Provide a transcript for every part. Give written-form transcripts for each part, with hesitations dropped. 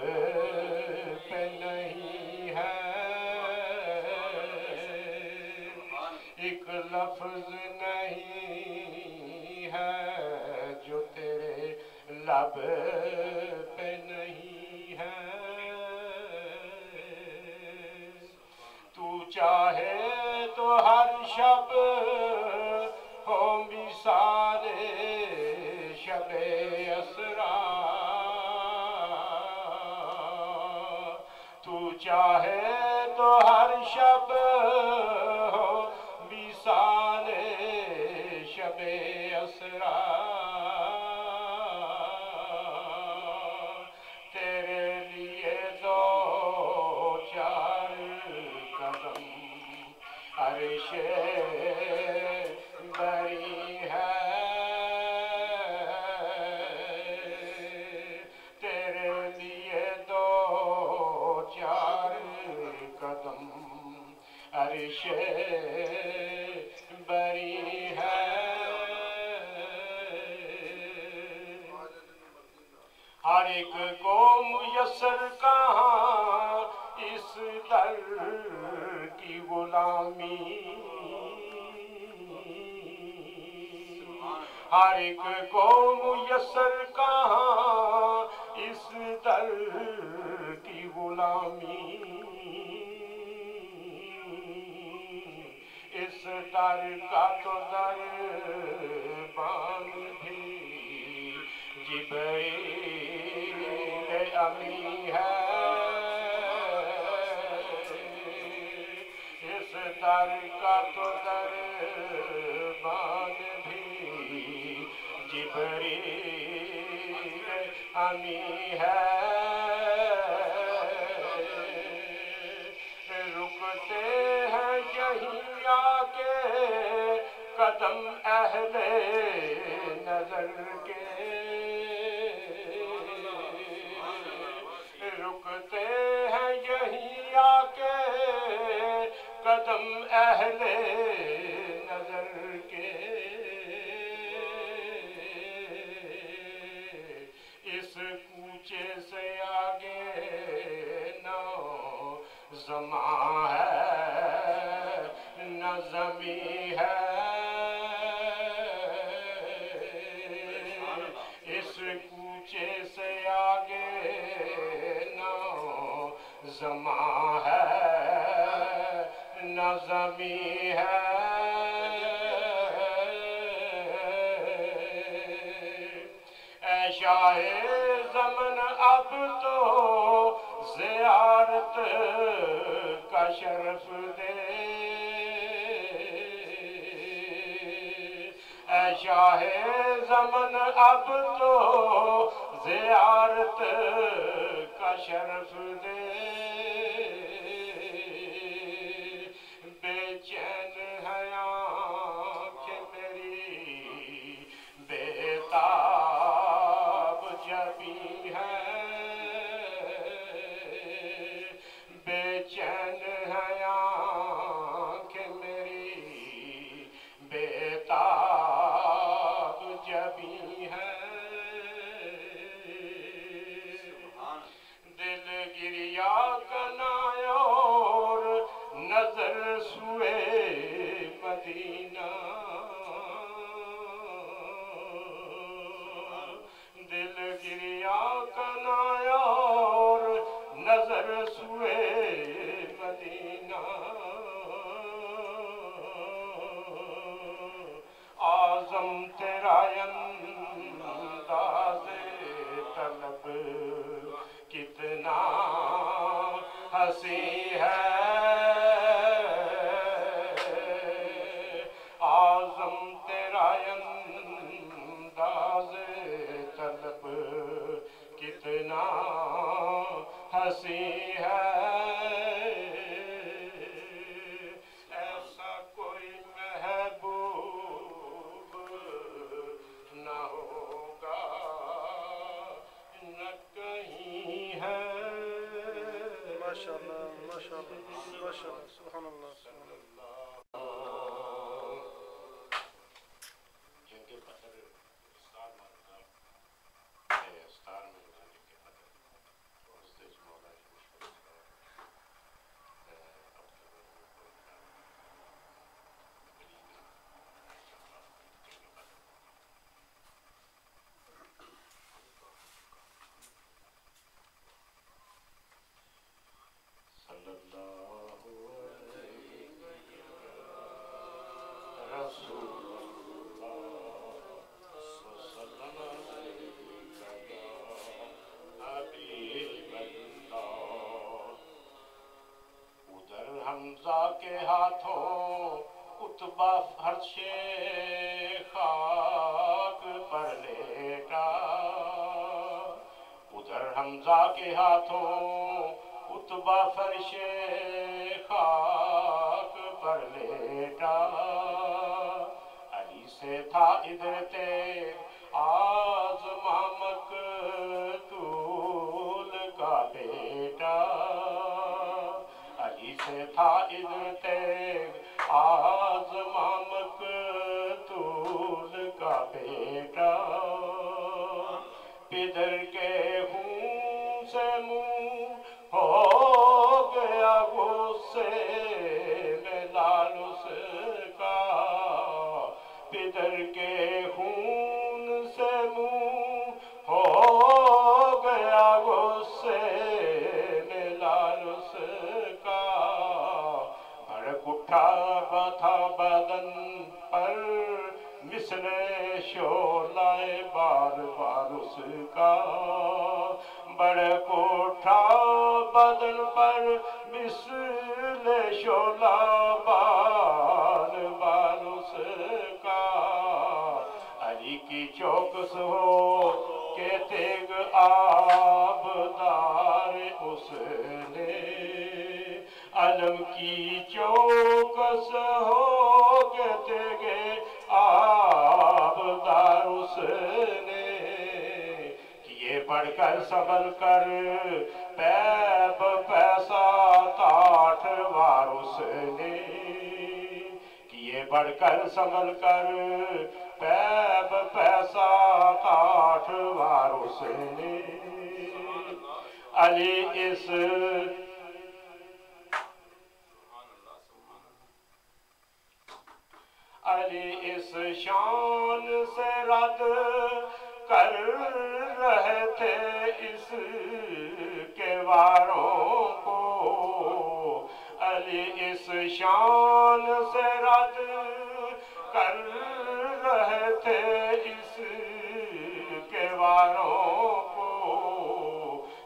پہ نہیں ہے، ایک لفظ نہیں ہے جو تیرے لب پہ نہیں ہے، تو چاہے تو ہر شب ہوں بھی سارے شب اسرا، تو چاہے تو ہر شب ہو بھی سارے شب اسرا، تیرے لیے دو چار قدم عرش بری ہے، تیرے لیے دو چار قدم عرش بری ہے، ہر ایک کو میسر کہاں اس در کی غلامی، ہر ایک کو میسر کہاں اس در کی غلامی، اس در کا تو دربان بھی جبریل امی ہے، اس در کا تو دربان بھی جبریل امی ہے، رکتے ہیں یہیں آ کے قدم اہل نظر کے، رکتے ہیں یہیں آ کے قدم اہل نظر کے، اس کوچے سے آگے نہ زماں ہے نہ زمیں ہے، اس کوچے سے آگے نہ زماں ہے نہ زمیں ہے، اے شاہ زمن اب تو زیارت کا شرف دے، اے شاہ زمن اب تو زیارت کا شرف دے، بے چین ہے آنکھیں میری بے تاب جبیں ہے، بے چین ہے آنکھیں میری بے تاب جبیں ہے، دل گریا کنائے اور نظر سوئے مدینہ، دل گریا کنائے اور نظر سوئے مدینہ، اعظم تیرا انداز طلب کتنا ہنسی ہے، اعظم تیرا انداز طلب کتنا ہنسی ہے، ایسا کوئی محبوب نہ ہوگا نہ کہیں ہے، ماشاءاللہ ماشاءاللہ ماشاءاللہ سبحان اللہ سبحان اللہ۔ جنگ بدر استار میں گزارنے کے بدر اس کے ہاتھوں اتبا فرش خاک پر لیٹا، ادھر حمزہ کے ہاتھوں اتبا فرش خاک پر لیٹا، علی سے تھا ادھر تیغ آزماں مقتول کا بیٹا، علی سے تھا ادھر تیغ آزماں مقتول کا بیٹا، پدر کے خون سے منہ ہو گیا غصے میں لال اس کا، پدر کے خون سے منہ ہو گیا غصے میں لال اس کا، بھڑک اٹھا تھا بدن پر مثل شعلہ بار بار اس کا، بھڑک اٹھا بدن پر مثل شعلہ بار بار اس کا، علی کی چوکس ہو کہ تیغ آبدار اس نے، علم کی چوکس ہو کہ تیغ آبدار اس نے، کیے بڑھ کر سنبھل کر پیب پیسہ تاٹھ وار اس نے، کیے بڑھ کر سنبھل کر پیب پیسہ تاٹھ وار اس نے، علی اس شان سے رد کر رہے تھے اس کے واروں کو، علی اس شان سے رد کر رہے تھے اس کے واروں کو،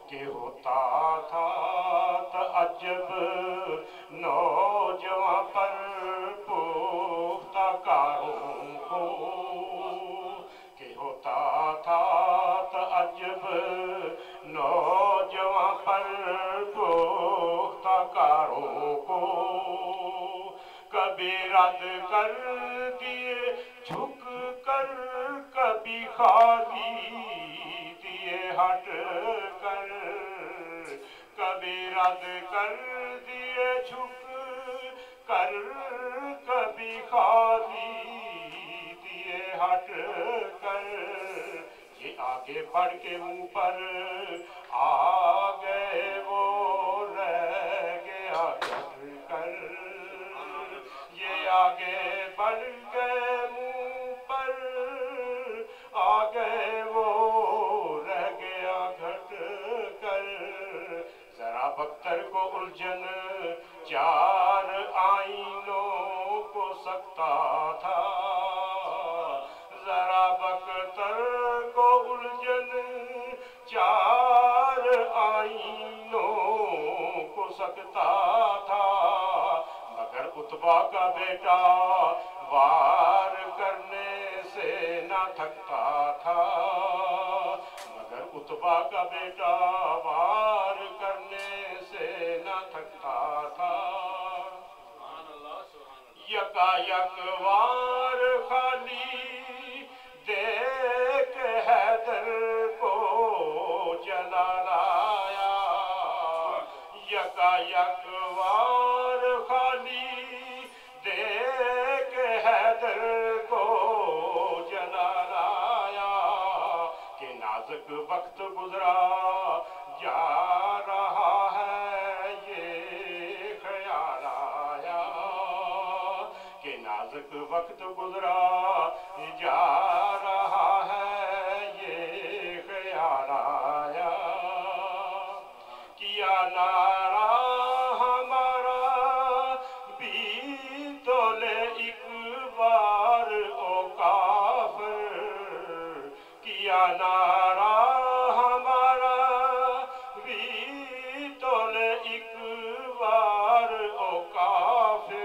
کہ ہوتا تھا تعجب نوجوان پر پختہ کاروں کو، کہ ہوتا تھا تعجب نوجوان پر پختہ کاروں کو، کبھی رد کر دیے جھک کر، کبھی خالی دیے ہٹ کر، کبھی رد کر دیے جھک کر، کبھی خالی دیے ہٹ کر، یہ آگے بڑھ کے منہ پر آ گئے وہ رہ گیا ڈٹ کر، یہ آگے بڑھ گئے منہ پر آ گئے وہ رہ گیا گھٹ کر، ذرا بختر کو الجھن چار آئینوں کو سکتا تھا، ذرا بختر کو الجھن چار آئینوں کو سکتا تھا، مگر اتبا کا بیٹا وار کرنے سے نہ تھکتا تھا، مگر اتبا کا بیٹا وار کرنے سے نہ تھکتا تھا، یکا یک وار خالی دیکھ حیدر کو جلال آیا، یکا یک وار خالی دیکھ حیدر کو جلال آیا، کہ نازک وقت گزرا جا رہا ہے یہ خیال آیا، کہ نازک وقت گزرا جا رہا ہے یہ خیال آیا، کیا نعرہ ہمارا بھی تولے ایک بار او کافر، کیا نعرہ ہمارا بھی تولے ایک بار او کافر،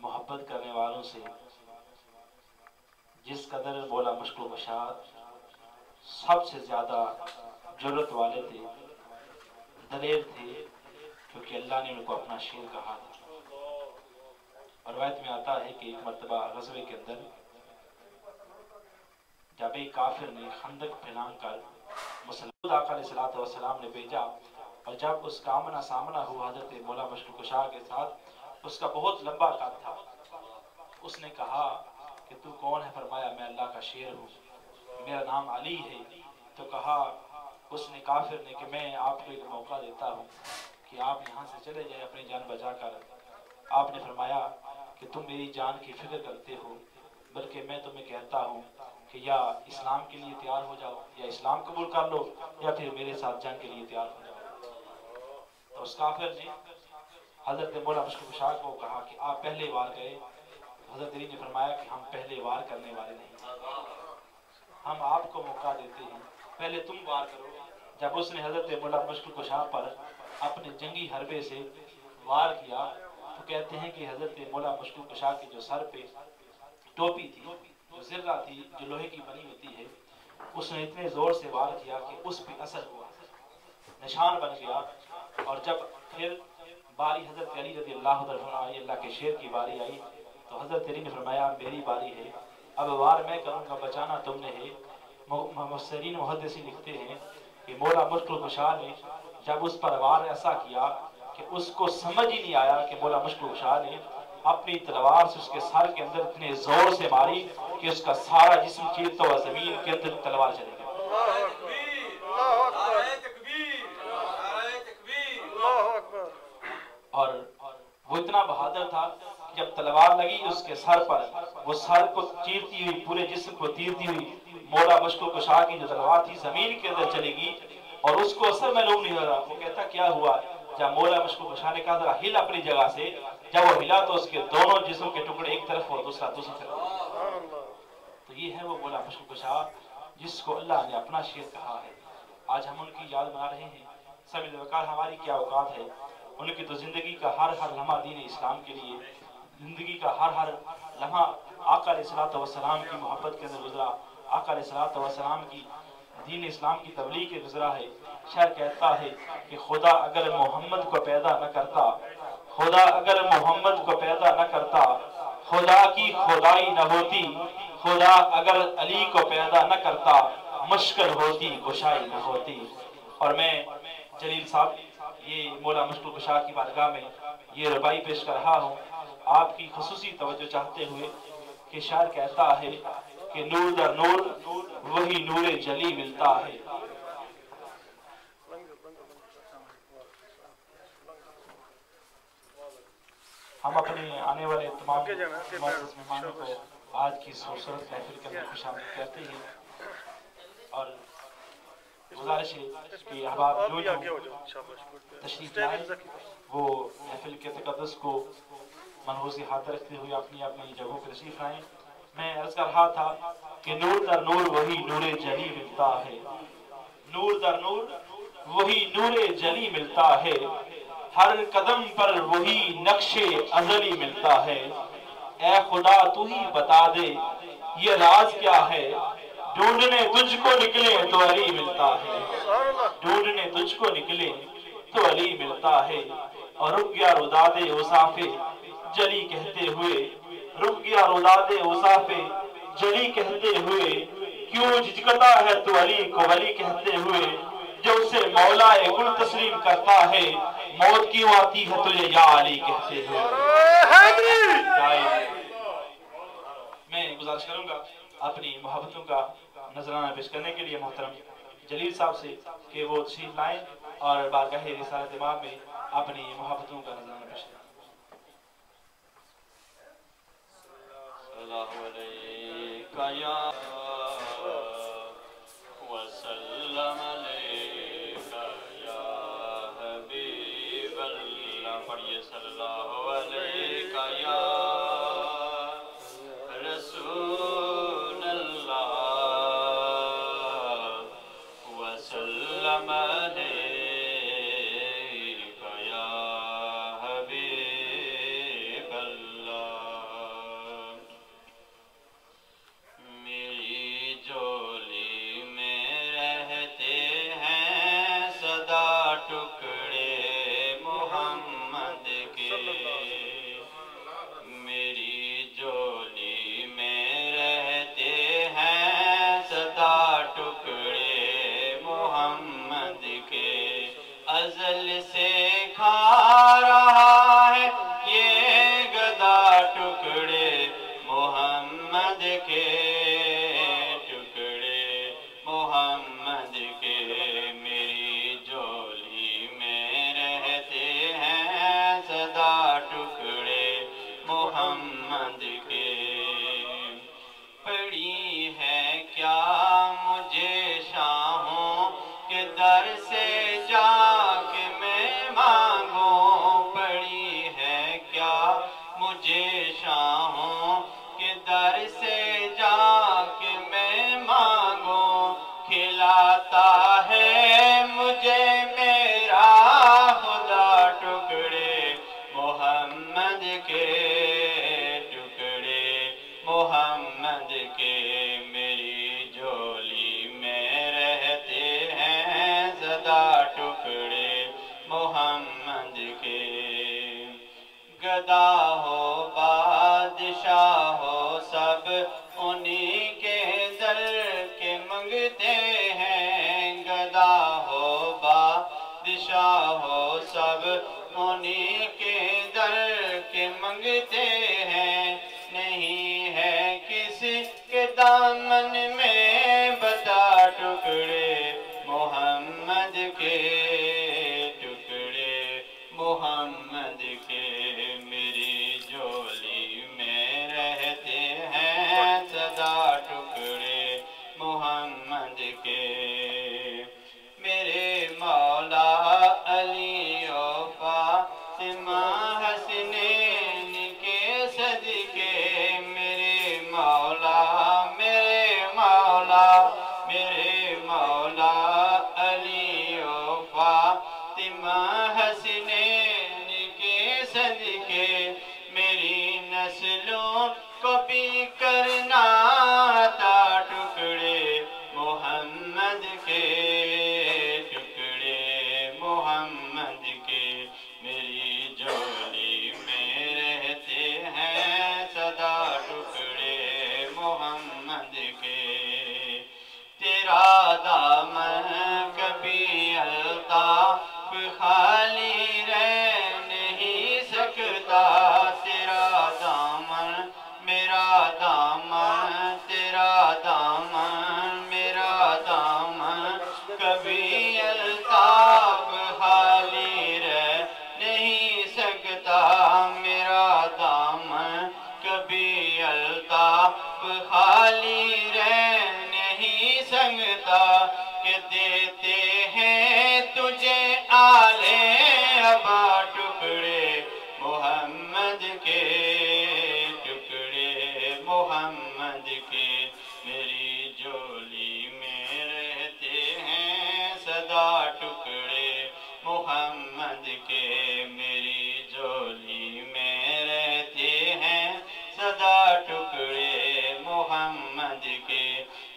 محبت کرنے والوں سے جس قدر مولا مشک و کشاد سب سے زیادہ جرت والے تھے، دلیر تھے، کیونکہ اللہ نے ان کو اپنا شیر کہا تھا۔ اور روایت میں آتا ہے کہ ایک مرتبہ غزوے کے اندر جب ایک کافر نے خندق پھیلان کر مسلمان آقا علیہ السلام نے بھیجا، اور جب اس کا آمنا سامنا ہوا حضرت مولا مشک و کشاد کے ساتھ، اس کا بہت لمبا قد تھا۔ اس نے کہا کہ تو کون ہے؟ فرمایا میں اللہ کا شیر ہوں، میرا نام علی ہے۔ تو کہا اس نے کافر نے کہ میں آپ کو ایک موقع دیتا ہوں کہ آپ یہاں سے چلے جائیں اپنی جان بچا کر۔ آپ نے فرمایا کہ تم میری جان کی فکر کرتے ہو، بلکہ میں تمہیں کہتا ہوں کہ یا اسلام کے لیے تیار ہو جاؤ، یا اسلام قبول کر لو، یا پھر میرے ساتھ جنگ کے لیے تیار ہو جاؤ۔ تو اس کافر نے حضرت مولا مشک و کشاد کو کہا کہ آپ پہلے وار گئے۔ حضرت علی نے فرمایا کہ ہم پہلے وار کرنے والے نہیں، ہم آپ کو موقع دیتے ہیں، پہلے تم وار کرو۔ جب اس نے حضرت مولا مشک و کشاد پر اپنے جنگی حربے سے وار کیا تو کہتے ہیں کہ حضرت مولا مشک و کشاد کے جو سر پہ ٹوپی تھی، جو زرہ تھی، جو لوہے کی بنی ہوتی ہے، اس نے اتنے زور سے وار کیا کہ اس پہ اثر ہوا، نشان بن گیا۔ اور جب پھر باری حضرت علی رضی اللہ عنہ اللہ کے شیر کی باری آئی تو حضرت علی نے فرمایا میری باری ہے، اب وار میں کروں گا، بچانا تم نے ہے۔ مفسرین محدثین لکھتے ہیں کہ مولا مشک و کشاد نے جب اس پر وار ایسا کیا کہ اس کو سمجھ ہی نہیں آیا کہ مولا مشک و کشاد نے اپنی تلوار سے اس کے سر کے اندر اتنے زور سے ماری کہ اس کا سارا جسم چیرتا ہوا زمین کے اندر تلوار چلے گیا۔ اور وہ اتنا بہادر تھا کہ جب تلوار لگی اس کے سر پر، وہ سر کو چیرتی ہوئی، پورے جسم کو تیرتی ہوئی مولا مشک و کشاد کی جو تلوار تھی زمین کے اندر چلے گی، اور اس کو اثر معلوم نہیں ہو رہا۔ وہ کہتا کیا ہوا؟ جب مولا مشک و کشاد نے کہا ذرا ہل اپنی جگہ سے، جب وہ ہلا تو اس کے دونوں جسم کے ٹکڑے ایک طرف اور دوسرا دوسری طرف۔ تو یہ ہے وہ مولا مشک و کشاد جس کو اللہ نے اپنا شیر کہا ہے۔ آج ہم ان کی یاد منا رہے ہیں۔ سمجھ وقار ہماری کیا اوقات ہے؟ ان کی تو زندگی کا ہر ہر لمحہ دین اسلام کے لیے، زندگی کا ہر ہر لمحہ آقا علیہ السلام کی محبت کے اندر گزرا، آقا علیہ السلام کی دین اسلام کی تبلیغ کے گزرا ہے۔ شاعر کہتا ہے کہ خدا اگر محمد کو پیدا نہ کرتا، خدا اگر محمد کو پیدا نہ کرتا، خدا کی خدائی نہ ہوتی، خدا اگر علی کو پیدا نہ کرتا، مشکل ہوتی گشائی نہ ہوتی۔ اور میں جلیل صاحب یہ مولا مشک و کشاد کی بارگاہ میں یہ ربائی پیش کر رہا ہوں آپ کی خصوصی توجہ چاہتے ہوئے کہ شاعر کہتا ہے کہ نور در نور وہی نور جلی ملتا ہے۔ ہم اپنے آنے والے تمام معزز مہمانوں کو آج کی خوبصورت محفل کے اندر خوش آمدید کہتے ہیں، اور گزارش ہے کہ احباب جو تشریف لائیں وہ محفل کے تقدس کو ملحوظ ہاتھ رکھتے ہوئے اپنی اپنی جگہوں پہ تشریف لائیں۔ میں عرض کر رہا تھا کہ نور در نور وہی نور جلی ملتا ہے، نور در نور وہی نور جلی ملتا ہے، ہر قدم پر وہی نقش ازلی ملتا ہے۔ اے خدا تو ہی بتا دے یہ راز کیا ہے، ڈھونڈنے تجھ کو نکلے تو علی ملتا ہے، ڈھونڈنے تجھ کو نکلے تو علی ملتا ہے۔ اور رک گیا روداد اوصاف جلی کہتے ہوئے، رک گیا روداد اوصاف جلی کہتے ہوئے، کیوں جھجکتا ہے تو علی کو ولی کہتے ہوئے، جو اسے مولا گل تسلیم کرتا ہے، موت کیوں آتی ہے تجھے یا علی کہتے ہوئے۔ میں گزارش کروں گا اپنی محبتوں کا نذرانہ پیش کرنے کے لیے محترم جلیل صاحب سے کہ وہ تشریف لائیں اور بارگاہ رسالت امام میں اپنی محبتوں کا نذرانہ پیش کریں۔ اللہ علیکہ یا وسلم علیکہ یا حبیب اللہ، پڑھئے صلی اللہ علیکہ یا رسول اللہ وسلم علیکہ یا گدا ہو بادشاہ ہو سب انہی کے در کے منگتے ہیں، گدا ہو بادشاہ ہو سب انہی کے در کے منگتے ہیں، نہیں ہے کسی کے دامن میں بتا ٹکڑے محمد کے، ٹکڑے محمد کے میری جولی میں رہتے ہیں سدا، ٹکڑے محمد کے میرے مولا علی و فاطمہ حسنین کے صدقے، میرے مولا میرے مولا میرے مولا علی و فاطمہ حسنین کے صدقے، میری نسلوں کو بھی کرنا عطا، ٹکڑے محمد کے، ٹکڑے محمد کے میری جولی میں رہتے ہیں سدا، ٹکڑے محمد کے تیرا دامن کبھی الطاف خالی رہ نہیں سکتا، تیرا دامن میرا دامن، تیرا دامن میرا دامن کبھی الطاف خالی رہ نہیں سکتا، میرا دامن کبھی الطاف خالی رہ نہیں سکتا، کہ دیتے ہیں تجھے آلے ابا، ٹکڑے محمد کے، ٹکڑے محمد کے میری جولی میں رہتے ہیں سدا، ٹکڑے محمد کے میری جولی میں رہتے ہیں سدا، ٹکڑے محمد کے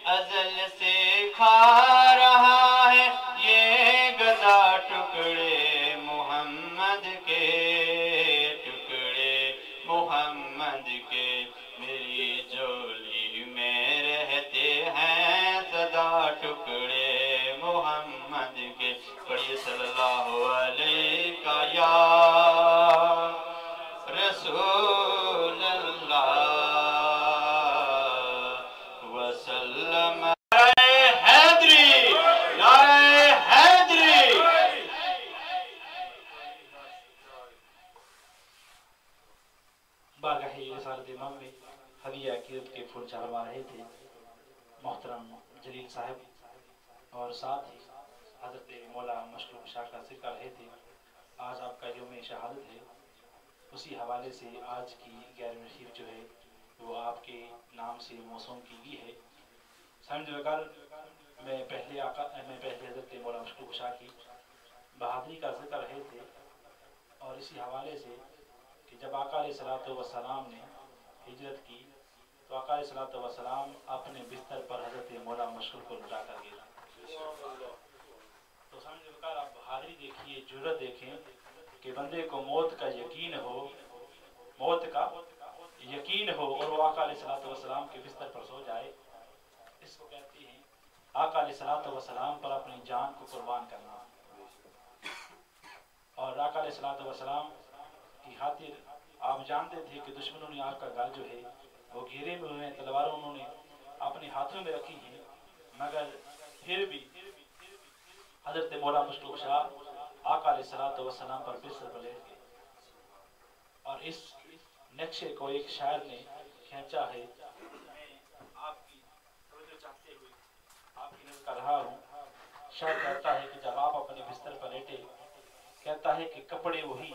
ازل سے کھا رہا ہے یہ گدا، ٹکڑے محمد کے، ٹکڑے محمد کے میری جولی میں رہتے ہیں سدا، ٹکڑے محمد کے پڑھیے صلی اللہ علیہ یا رسول اللہ وسلم۔ حیدری، نعرہ حیدری۔ بارگاہ رسالت امام میں ہدیہ عقیدت کے پھول چڑھوا رہے تھے محترم جلیل صاحب، اور ساتھ ہی حضرت مولا مشکور شاہ کا ذکر کر رہے تھے۔ آج آپ کا یوم شہادت ہے، اسی حوالے سے آج کی 11ویں نشریف جو ہے وہ آپ کے نام سے موسوم کی گئی ہے۔ سمجھ وکر میں پہلے حضرت مولا مشکور شاہ کی بہادری کا ذکر کر رہے تھے، اور اسی حوالے سے کہ جب آقا علیہ الصلوۃ والسلام نے ہجرت کی تو آقا علیہ الصلوۃ والسلام اپنے بستر پر حضرت مولا مشکور کو لٹا کر گئے۔ تو سمجھ کر آپ بہادری دیکھیے، جرأت دیکھیں کہ بندے کو موت کا یقین ہو، موت کا یقین ہو، اور وہ آقا علیہ الصلوۃ والسلام کے بستر پر سو جائے، اس کو کہتے ہیں آقا علیہ الصلوۃ والسلام پر اپنی جان کو قربان کرنا۔ اور آقا علیہ الصلوۃ والسلام کی خاطر آپ جانتے تھے کہ دشمنوں نے آپ کا گھر جو ہے وہ گھیرے میں ہوئے ہیں، تلواروں انہوں نے اپنے ہاتھوں میں رکھی ہیں، مگر پھر بھی حضرت مولا مشکور شاہ آقا علیہ الصلوۃ والسلام پر بستر پر لیٹ گئے۔ اور اس نقشے کو ایک شاعر نے کھینچا ہے، میں آپ کی توجہ چاہتے ہوئے آپ کی نظر کر رہا ہوں۔ شاعر کہتا ہے کہ جب آپ اپنے بستر پر لیٹے، کہتا ہے کہ کپڑے وہی،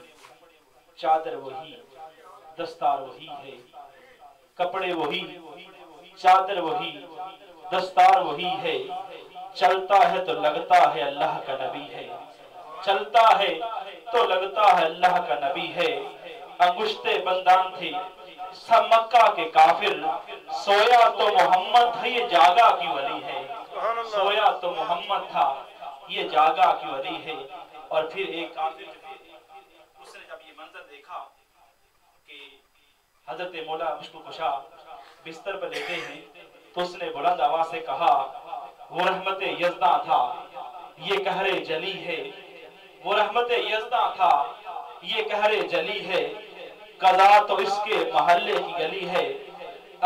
چادر وہی، دستار وہی ہے، کپڑے وہی، چادر وہی، دستار وہی ہے، چلتا ہے تو لگتا ہے اللہ کا نبی ہے، چلتا ہے تو لگتا ہے اللہ کا نبی ہے۔ انگشتے بندان تھے سب مکہ کے کافر، سویا تو محمد تھا یہ جاگا کی ولی ہے، سویا تو محمد تھا یہ جاگا کی ولی ہے۔ اور پھر ایک کافر اس نے جب یہ منظر دیکھا کہ حضرت مولا مشکل کشا بستر پر لیتے ہیں تو اس نے بلند آواز سے کہا وہ رحمت یزداں تھا یہ قہر جلی ہے، وہ رحمت یزداں تھا یہ قہر جلی ہے، قضا تو اس کے محلے کی گلی ہے،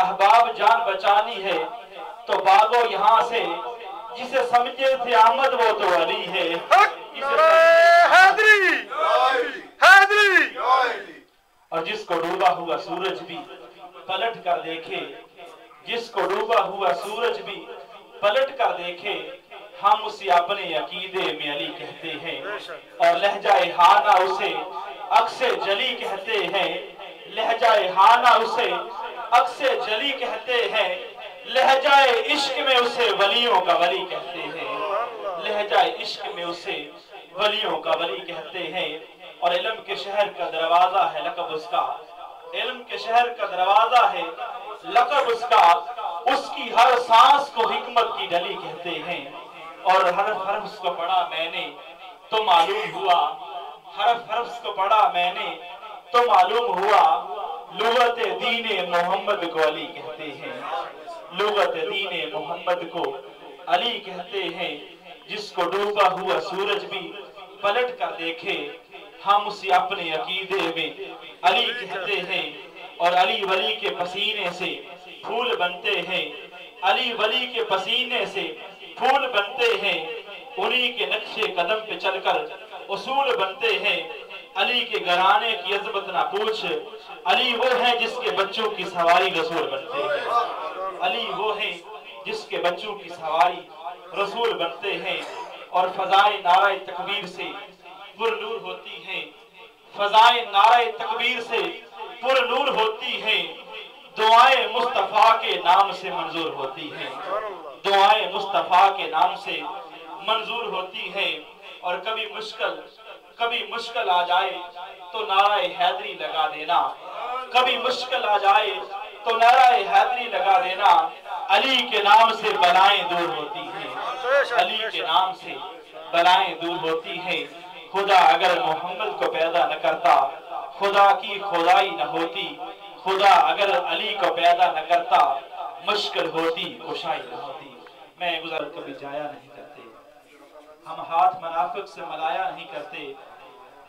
احباب جان بچانی ہے تو بھاگو یہاں سے، جسے سمجھے تھے احمد وہ تو علی ہے۔ اور جس کو ڈوبا ہوا سورج بھی پلٹ کر دیکھے، جس کو ڈوبا ہوا سورج بھی پلٹ کر دیکھے، ہم اسے اپنے عقیدے میں علی کہتے ہیں، اور لہجہ ہانہ اسے عکس جلی کہتے ہیں، لہجہ ہانہ اسے عکس جلی کہتے ہیں، لہجہ عشق میں اسے ولیوں کا ولی کہتے ہیں، لہجہ عشق میں اسے ولیوں کا ولی کہتے ہیں۔ اور علم کے شہر کا دروازہ ہے لقب اس کا، علم کے شہر کا دروازہ ہے لقب اس کا، اس کی ہر سانس کو حکمت کی ڈلی کہتے ہیں۔ اور حرف حرف اس کو پڑھا میں نے تو معلوم ہوا، حرف حرف اس کو پڑھا میں نے تو معلوم ہوا، لغت دین محمد کو علی کہتے ہیں، لغت دین محمد کو علی کہتے ہیں۔ جس کو ڈوبا ہوا سورج بھی پلٹ کر دیکھے، ہم اسے اپنے عقیدے میں علی کہتے ہیں، اور علی ولی کے پسینے سے پھول بنتے ہیں، علی ولی کے پسینے سے پھول بنتے ہیں، انہی کے نقش قدم پہ چل کر اصول بنتے ہیں۔ علی کے گھرانے کی عظمت نہ پوچھ، علی وہ ہے جس کے بچوں کی سواری رسول بنتے ہیں، علی وہ ہے جس کے بچوں کی سواری رسول بنتے ہیں۔ اور فضائے نعرہ تکبیر سے پر نور ہوتی ہیں، فضائے نعرہ تکبیر سے پر نور ہوتی ہیں، دعائیں مصطفیٰ کے نام سے منظور ہوتی ہیں، دعائیں مصطفیٰ کے نام سے منظور ہوتی ہیں۔ اور کبھی مشکل آ جائے تو نعرہ حیدری لگا دینا، کبھی مشکل آ جائے تو نعرہ حیدری لگا دینا، علی کے نام سے بلائیں دور ہوتی ہیں، علی کے نام سے بلائیں دور ہوتی ہیں۔ خدا اگر محمد کو پیدا نہ کرتا خدا کی خدائی نہ ہوتی، خدا اگر علی کو پیدا نہ کرتا مشکل ہوتی کشائی نہ ہوتی۔ میں گزر کبھی جایا نہیں کرتے، ہم ہاتھ منافق سے ملایا نہیں کرتے،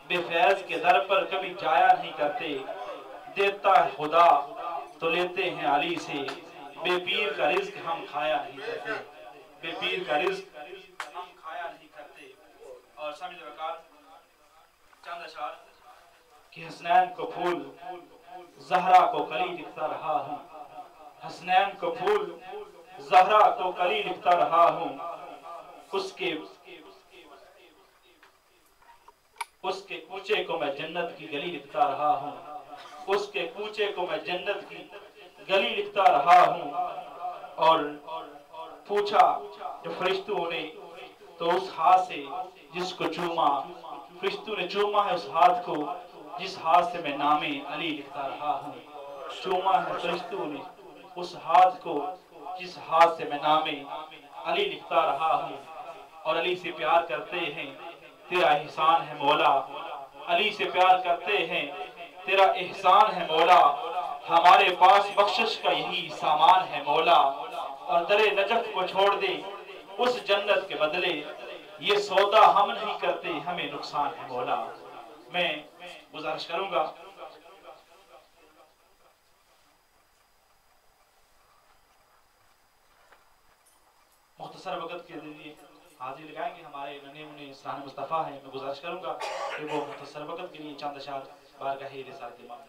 بے فیض کے در پر کبھی جایا نہیں کرتے، دیتا ہے خدا تو لیتے ہیں علی سے، بے پیر کا رزق ہم کھایا نہیں کرتے، بے پیر کا رزق ہم کھایا نہیں کرتے۔ اور سمجھ وقات چند اشعار کہ حسنین کو پھول زہرا کو کلی لکھتا رہا ہوں، حسنین کو پھول زہرا کو کلی لکھتا رہا ہوں، اس کے کوچے کو میں جنت کی گلی لکھتا رہا ہوں، اس کے کوچے کو میں جنت کی گلی لکھتا رہا ہوں۔ اور پوچھا جو فرشتوں نے تو اس ہاتھ سے جس کو چوما، فرشتوں نے چوما ہے اس ہاتھ کو جس ہاتھ سے میں نام علی لکھتا رہا ہوں، چوما ہے فرشتوں نے اس ہاتھ کو جس ہاتھ سے میں نام علی لکھتا رہا ہوں۔ اور علی سے پیار کرتے ہیں تیرا احسان ہے مولا، علی سے پیار کرتے ہیں تیرا احسان ہے مولا، ہمارے پاس بخشش کا یہی سامان ہے مولا، اور در نجف کو چھوڑ دے اس جنت کے بدلے، یہ سودا ہم نہیں کرتے ہمیں نقصان ہے مولا۔ میں گزارش کروں گا مختصر وقت کے ذریعے حاضر لگائیں گے ہمارے ننے منے اسلام مصطفیٰ ہیں، میں گزارش کروں گا کہ وہ مختصر وقت کے لیے چند اشعار بارگاہ رسالت امام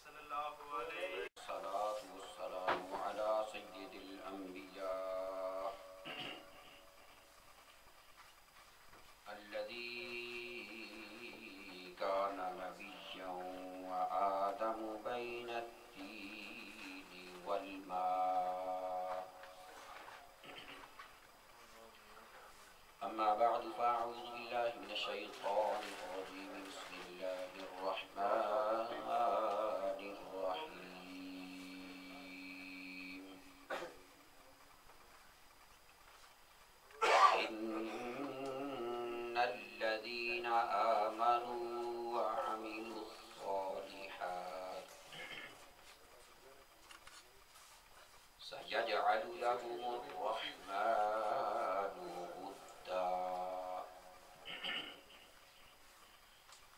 صلی اللہ علیہ والسلام علی سید الانبیاء الذی کان نبیا وآدم بین الدین والماء أما بعد فأعوذ بالله من الشيطان الرجيم بسم الله الرحمن الرحيم إن الذين آمنوا وعملوا سيجعل لهم الرحمن ودا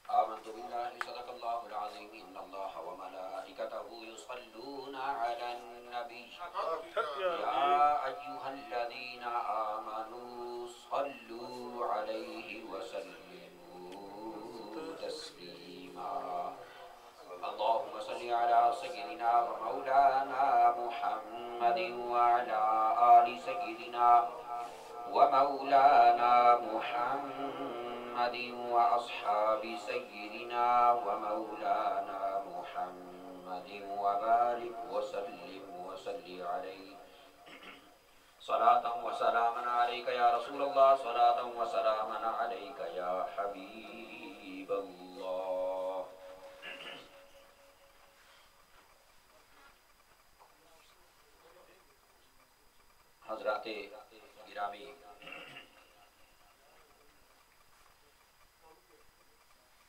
آمنت بالله صدق الله العظيم إن الله وملائكته يصلون على النبي يا أيها الذين آمنوا صلوا عليه وسلموا تسليما اللهم صل على سيدنا ومولانا محمد وعلى آل سيدنا ومولانا محمد وأصحاب سيدنا ومولانا محمد وبارك وسلم وصل عليه صلاة وسلاما عليك يا رسول الله صلاة وسلاما عليك يا حبيب الله حضرات گرامی،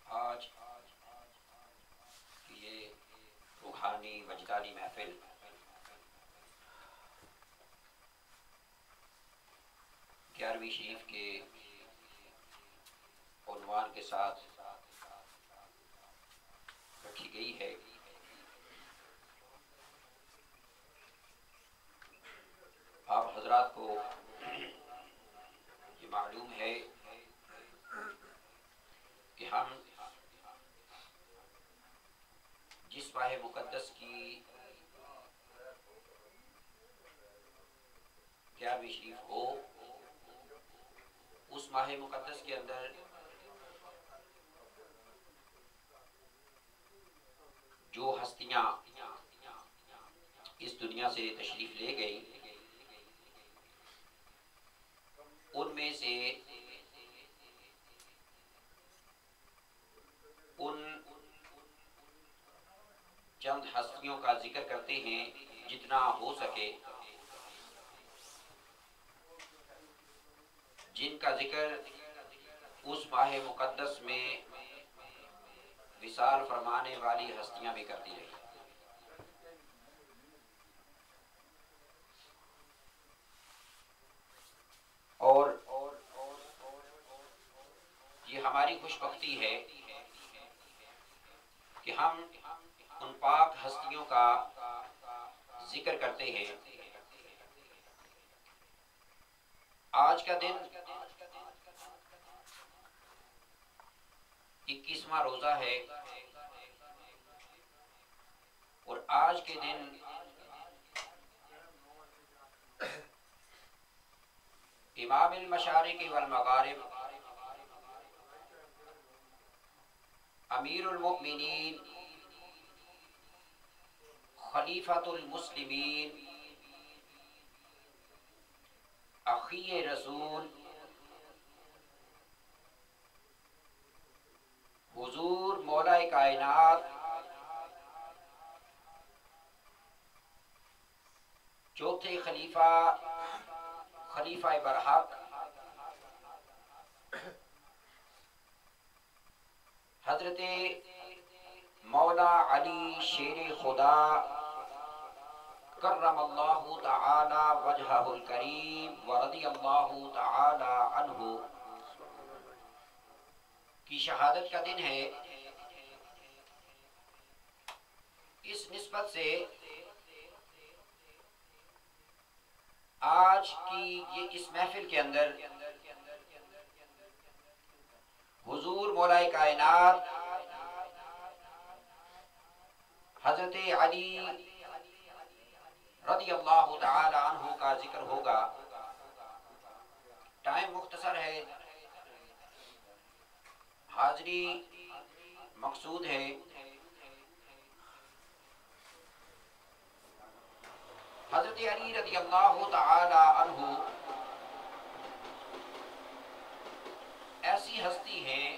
آج یہ روحانی وجدانی محفل گیارہویں شریف کے عنوان کے ساتھ رکھی گئی ہے۔ آپ حضرات کو یہ معلوم ہے کہ ہم جس ماہ مقدس کی گیارہویں شریف ہو، اس ماہ مقدس کے اندر جو ہستیاں اس دنیا سے تشریف لے گئی، ان میں سے ان چند ہستیوں کا ذکر کرتے ہیں جتنا ہو سکے، جن کا ذکر اس ماہ مقدس میں وصال فرمانے والی ہستیاں بھی کرتی رہی۔ اور یہ ہماری خوش بختی ہے کہ ہم ان پاک ہستیوں کا ذکر کرتے ہیں۔ آج کا دن 21واں روزہ ہے، اور آج کے دن امام المشارق والمغارب امیر المؤمنین خلیفۃ المسلمین اخی رسول حضور مولا کائنات چوتھے خلیفہ برحق حضرت مولا علی شیر خدا کرم اللہ تعالی وجہہ الکریم ورضی اللہ تعالی عنہ کی شہادت کا دن ہے۔ اس نسبت سے آج کی یہ اس محفل کے اندر حضور مولا کائنات حضرت علی رضی اللہ تعالی عنہ کا ذکر ہوگا۔ ٹائم مختصر ہے، حاضری مقصود ہے۔ حضرت علی رضی اللہ تعالی عنہ ایسی ہستی ہیں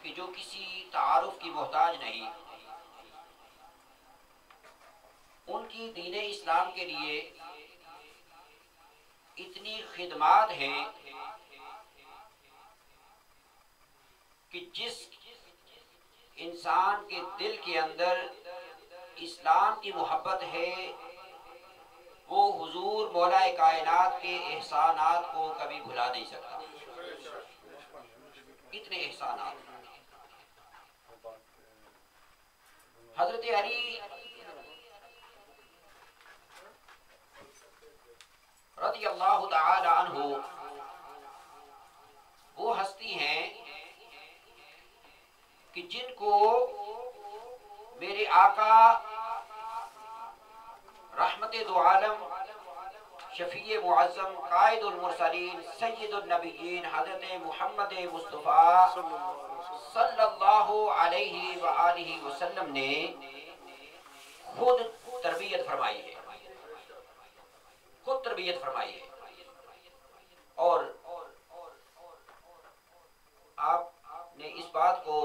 کہ جو کسی تعارف کی محتاج نہیں۔ ان کی دین اسلام کے لیے اتنی خدمات ہیں کہ جس انسان کے دل کے اندر اسلام کی محبت ہے وہ حضور مولا کائنات کے احسانات کو کبھی بھلا نہیں سکتا. اتنے احسانات. حضرت علی رضی اللہ تعالی عنہ وہ ہستی ہیں کہ جن کو میرے آقا رحمت دو عالم شفیع معظم قائد المرسلین سید النبیین حضرت محمد مصطفیٰ صلی اللہ علیہ وآلہ وسلم نے خود تربیت فرمائی ہے. خود تربیت فرمائی ہے. اور آپ نے اس بات کو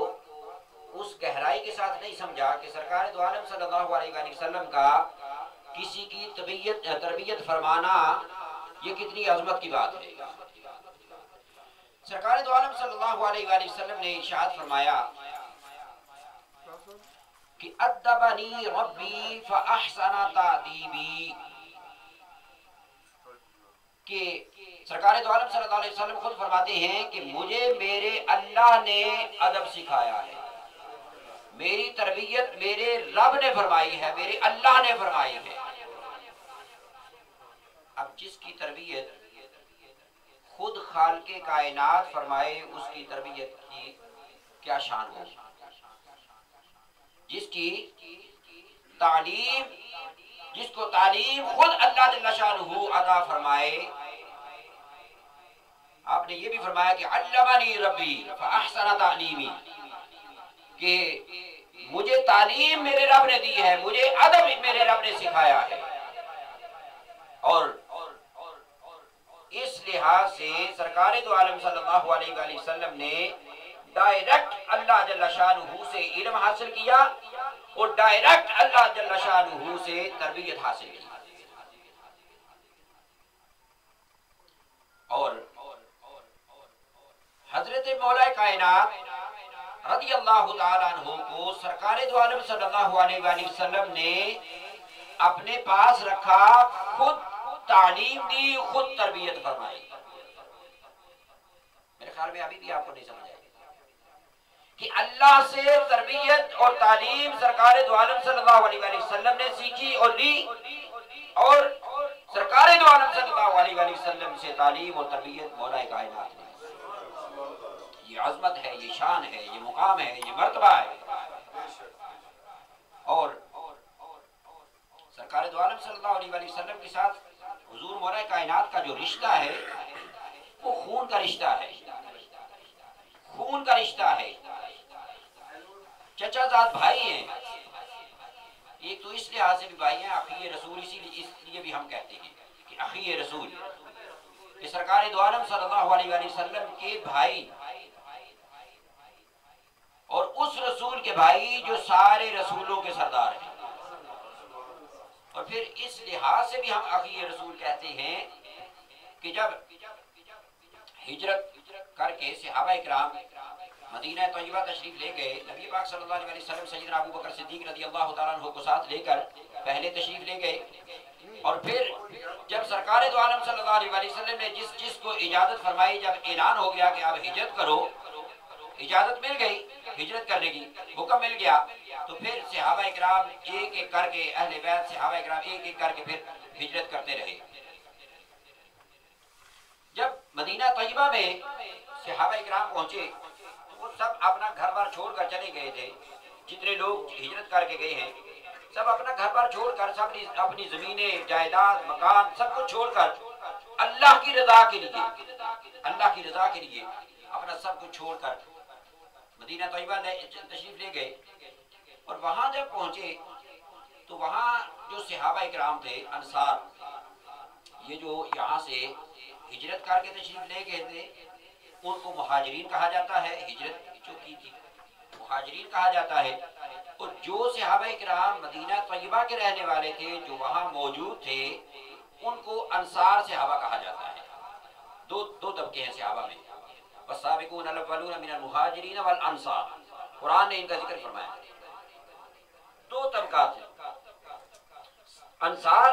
اس گہرائی کے ساتھ نہیں سمجھا کہ سرکار دو عالم صلی اللہ علیہ وآلہ وسلم کا کسی کی تربیت فرمانا یہ کتنی عظمت کی بات ہے. سرکار دو عالم صلی اللہ علیہ وآلہ وسلم نے ارشاد فرمایا کہ ادبنی ربی فاحسن تعدیبی، کہ سرکار دو عالم صلی اللہ علیہ وسلم خود فرماتے ہیں کہ مجھے میرے اللہ نے ادب سکھایا ہے. میری تربیت میرے رب نے فرمائی ہے، میرے اللہ نے فرمائی ہے. اب جس کی تربیت خود خالق کائنات فرمائے اس کی تربیت کی کیا شان ہو. جس کی تعلیم، جس کو تعلیم خود اللہ جل شانہ عطا فرمائے. آپ نے یہ بھی فرمایا کہ علمنی ربی فاحسن تعلیمی، کہ مجھے تعلیم میرے رب نے دی ہے، مجھے ادب میرے رب نے سکھایا ہے. اور اس لحاظ سے سرکار دو عالم صلی اللہ علیہ وآلہ وسلم نے ڈائریکٹ اللہ جل شانہ سے علم حاصل کیا اور ڈائریکٹ اللہ جل شانہ سے تربیت حاصل کی. اور حضرت مولا کائنات رضی اللہ تعالیٰ عنہ کو سرکار دو عالم صلی اللہ علیہ وآلہ وسلم نے اپنے پاس رکھا، خود تعلیم دی، خود تربیت فرمائی. میرے خیال میں ابھی بھی آپ کو نہیں سمجھ آئے کہ اللہ سے تربیت اور تعلیم سرکار دو عالم صلی اللہ علیہ وآلہ وسلم نے سیکھی اور لی، اور سرکار دو عالم صلی اللہ علیہ وآلہ وسلم سے تعلیم اور تربیت مولا کائنات نے. یہ عظمت ہے، یہ شان ہے، یہ مقام ہے، یہ مرتبہ ہے. اور سرکار دو عالم صلی اللہ علیہ وآلہ وسلم کے ساتھ حضور مولا کائنات کا جو رشتہ ہے وہ خون کا رشتہ ہے. خون کا رشتہ ہے. چچا زاد بھائی ہیں. ایک تو اس لحاظ سے بھی بھائی ہیں، اخی رسول، اس لیے بھی ہم کہتے ہیں کہ اخی رسول، کہ سرکار دو عالم صلی اللہ علیہ وآلہ وسلم کے بھائی اور اس رسول کے بھائی جو سارے رسولوں کے سردار ہیں. اور پھر اس لحاظ سے بھی ہم اخی رسول کہتے ہیں کہ جب ہجرت کر کے صحابہ اکرام مدینہ طیبہ تشریف لے گئے، نبی پاک صلی اللہ علیہ وسلم سیدنا ابو بکر صدیق رضی اللہ تعالیٰ عنہ کو ساتھ لے کر پہلے تشریف لے گئے. اور پھر جب سرکار دو عالم صلی اللہ علیہ وسلم نے جس کو اجازت فرمائی، جب اعلان ہو گیا کہ آپ ہجرت کرو، اجازت مل گئی ہجرت کرنے کی، حکم مل گیا، تو پھر صحابہ اکرام ایک ایک کر کے، اہل بیت صحابہ اکرام ایک ایک کر کے پھر ہجرت کرتے رہے. جب مدینہ طیبہ میں صحابہ اکرام پہنچے تو وہ سب اپنا گھر بار چھوڑ کر چلے گئے تھے. جتنے لوگ ہجرت کر کے گئے ہیں سب اپنا گھر بار چھوڑ کر، سب اپنی زمینیں، جائیداد، مکان سب کچھ چھوڑ کر اللہ کی رضا کے لیے، اللہ کی رضا کے لیے اپنا سب کچھ چھوڑ کر مدینہ طیبہ تشریف لے گئے. اور وہاں جب پہنچے تو وہاں جو صحابہ اکرام تھے انصار، یہ جو یہاں سے ہجرت کر کے تشریف لے گئے تھے، ان کو مہاجرین کہا جاتا ہے. ہجرت جو کی تھی مہاجرین کہا جاتا ہے. اور جو صحابہ اکرام مدینہ طیبہ کے رہنے والے تھے جو وہاں موجود تھے ان کو انصار صحابہ کہا جاتا ہے. دو طبقے ہیں صحابہ میں، والسابقون الاولون من المہاجرین والانصار. قرآن نے ان کا ذکر فرمایا. دو طبقات ہیں، انصار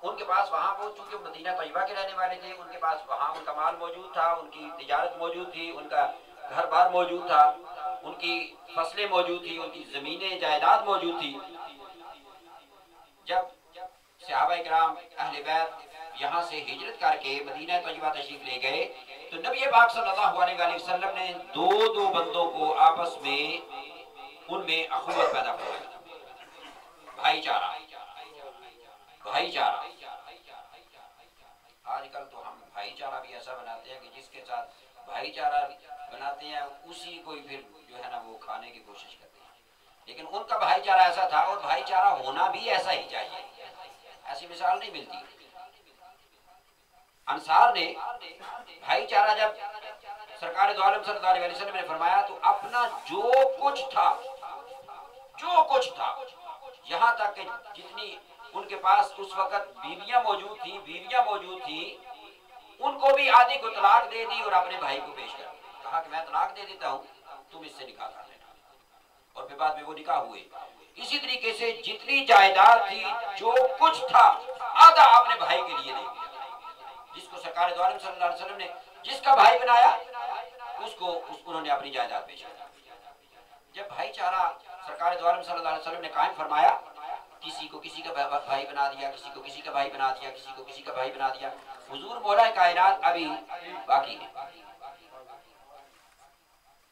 ان کے پاس وہاں وہ چونکہ مدینہ طیبہ کے رہنے والے تھے، ان کے پاس وہاں ان کا مال موجود تھا، ان کی تجارت موجود تھی، ان کا گھر بار موجود تھا، ان کی فصلیں موجود تھی، ان کی زمینیں جائیداد موجود تھی۔ جب صحابہ کرام اہل بیت یہاں سے ہجرت کر کے مدینہ طیبہ تشریف لے گئے تو نبی پاک صلی اللہ علیہ وآلہ وسلم نے دو بندوں کو آپس میں ان میں اخوت پیدا فرمائی، بھائی چارہ۔ آج کل تو ہم بھائی چارہ بھی ایسا بناتے ہیں کہ جس کے ساتھ بھائی چارہ بناتے ہیں اسی کو پھر جو ہے نا وہ کھانے کی کوشش کرتے ہیں، لیکن ان کا بھائی چارہ ایسا تھا، اور بھائی چارہ ہونا بھی ایسا ہی چاہیے، ایسی مثال نہیں ملتی۔ انصار نے بھائی چارہ جب سرکار دو عالم صلی اللہ علیہ وسلم نے فرمایا تو اپنا جو کچھ تھا یہاں تک کہ جتنی ان کے پاس اس وقت بیویاں موجود تھیں ان کو بھی آدھی کو طلاق دے دی اور اپنے بھائی کو پیش کر دی، کہا کہ میں طلاق دے دیتا ہوں، تم اس سے نکاح کر لینا، اور پھر بعد میں وہ نکاح ہوئے۔ اسی طریقے سے جتنی جائیداد تھی، جو کچھ تھا، آدھا اپنے بھائی کے لیے دے دیا، جس کو سرکار دو عالم صلی اللہ علیہ وسلم نے جس کا بھائی بنایا انہوں نے اپنی جائیداد پیش کر دی۔ جب بھائی چارہ سرکار دو عالم صلی اللہ علیہ وسلم نے قائم فرمایا، کسی کو کسی کا بھائی بنا دیا، کسی کو کسی کا بھائی بنا دیا، کسی کو کسی کا بھائی بنا دیا۔ حضور مولا کائنات ابھی باقی ہیں،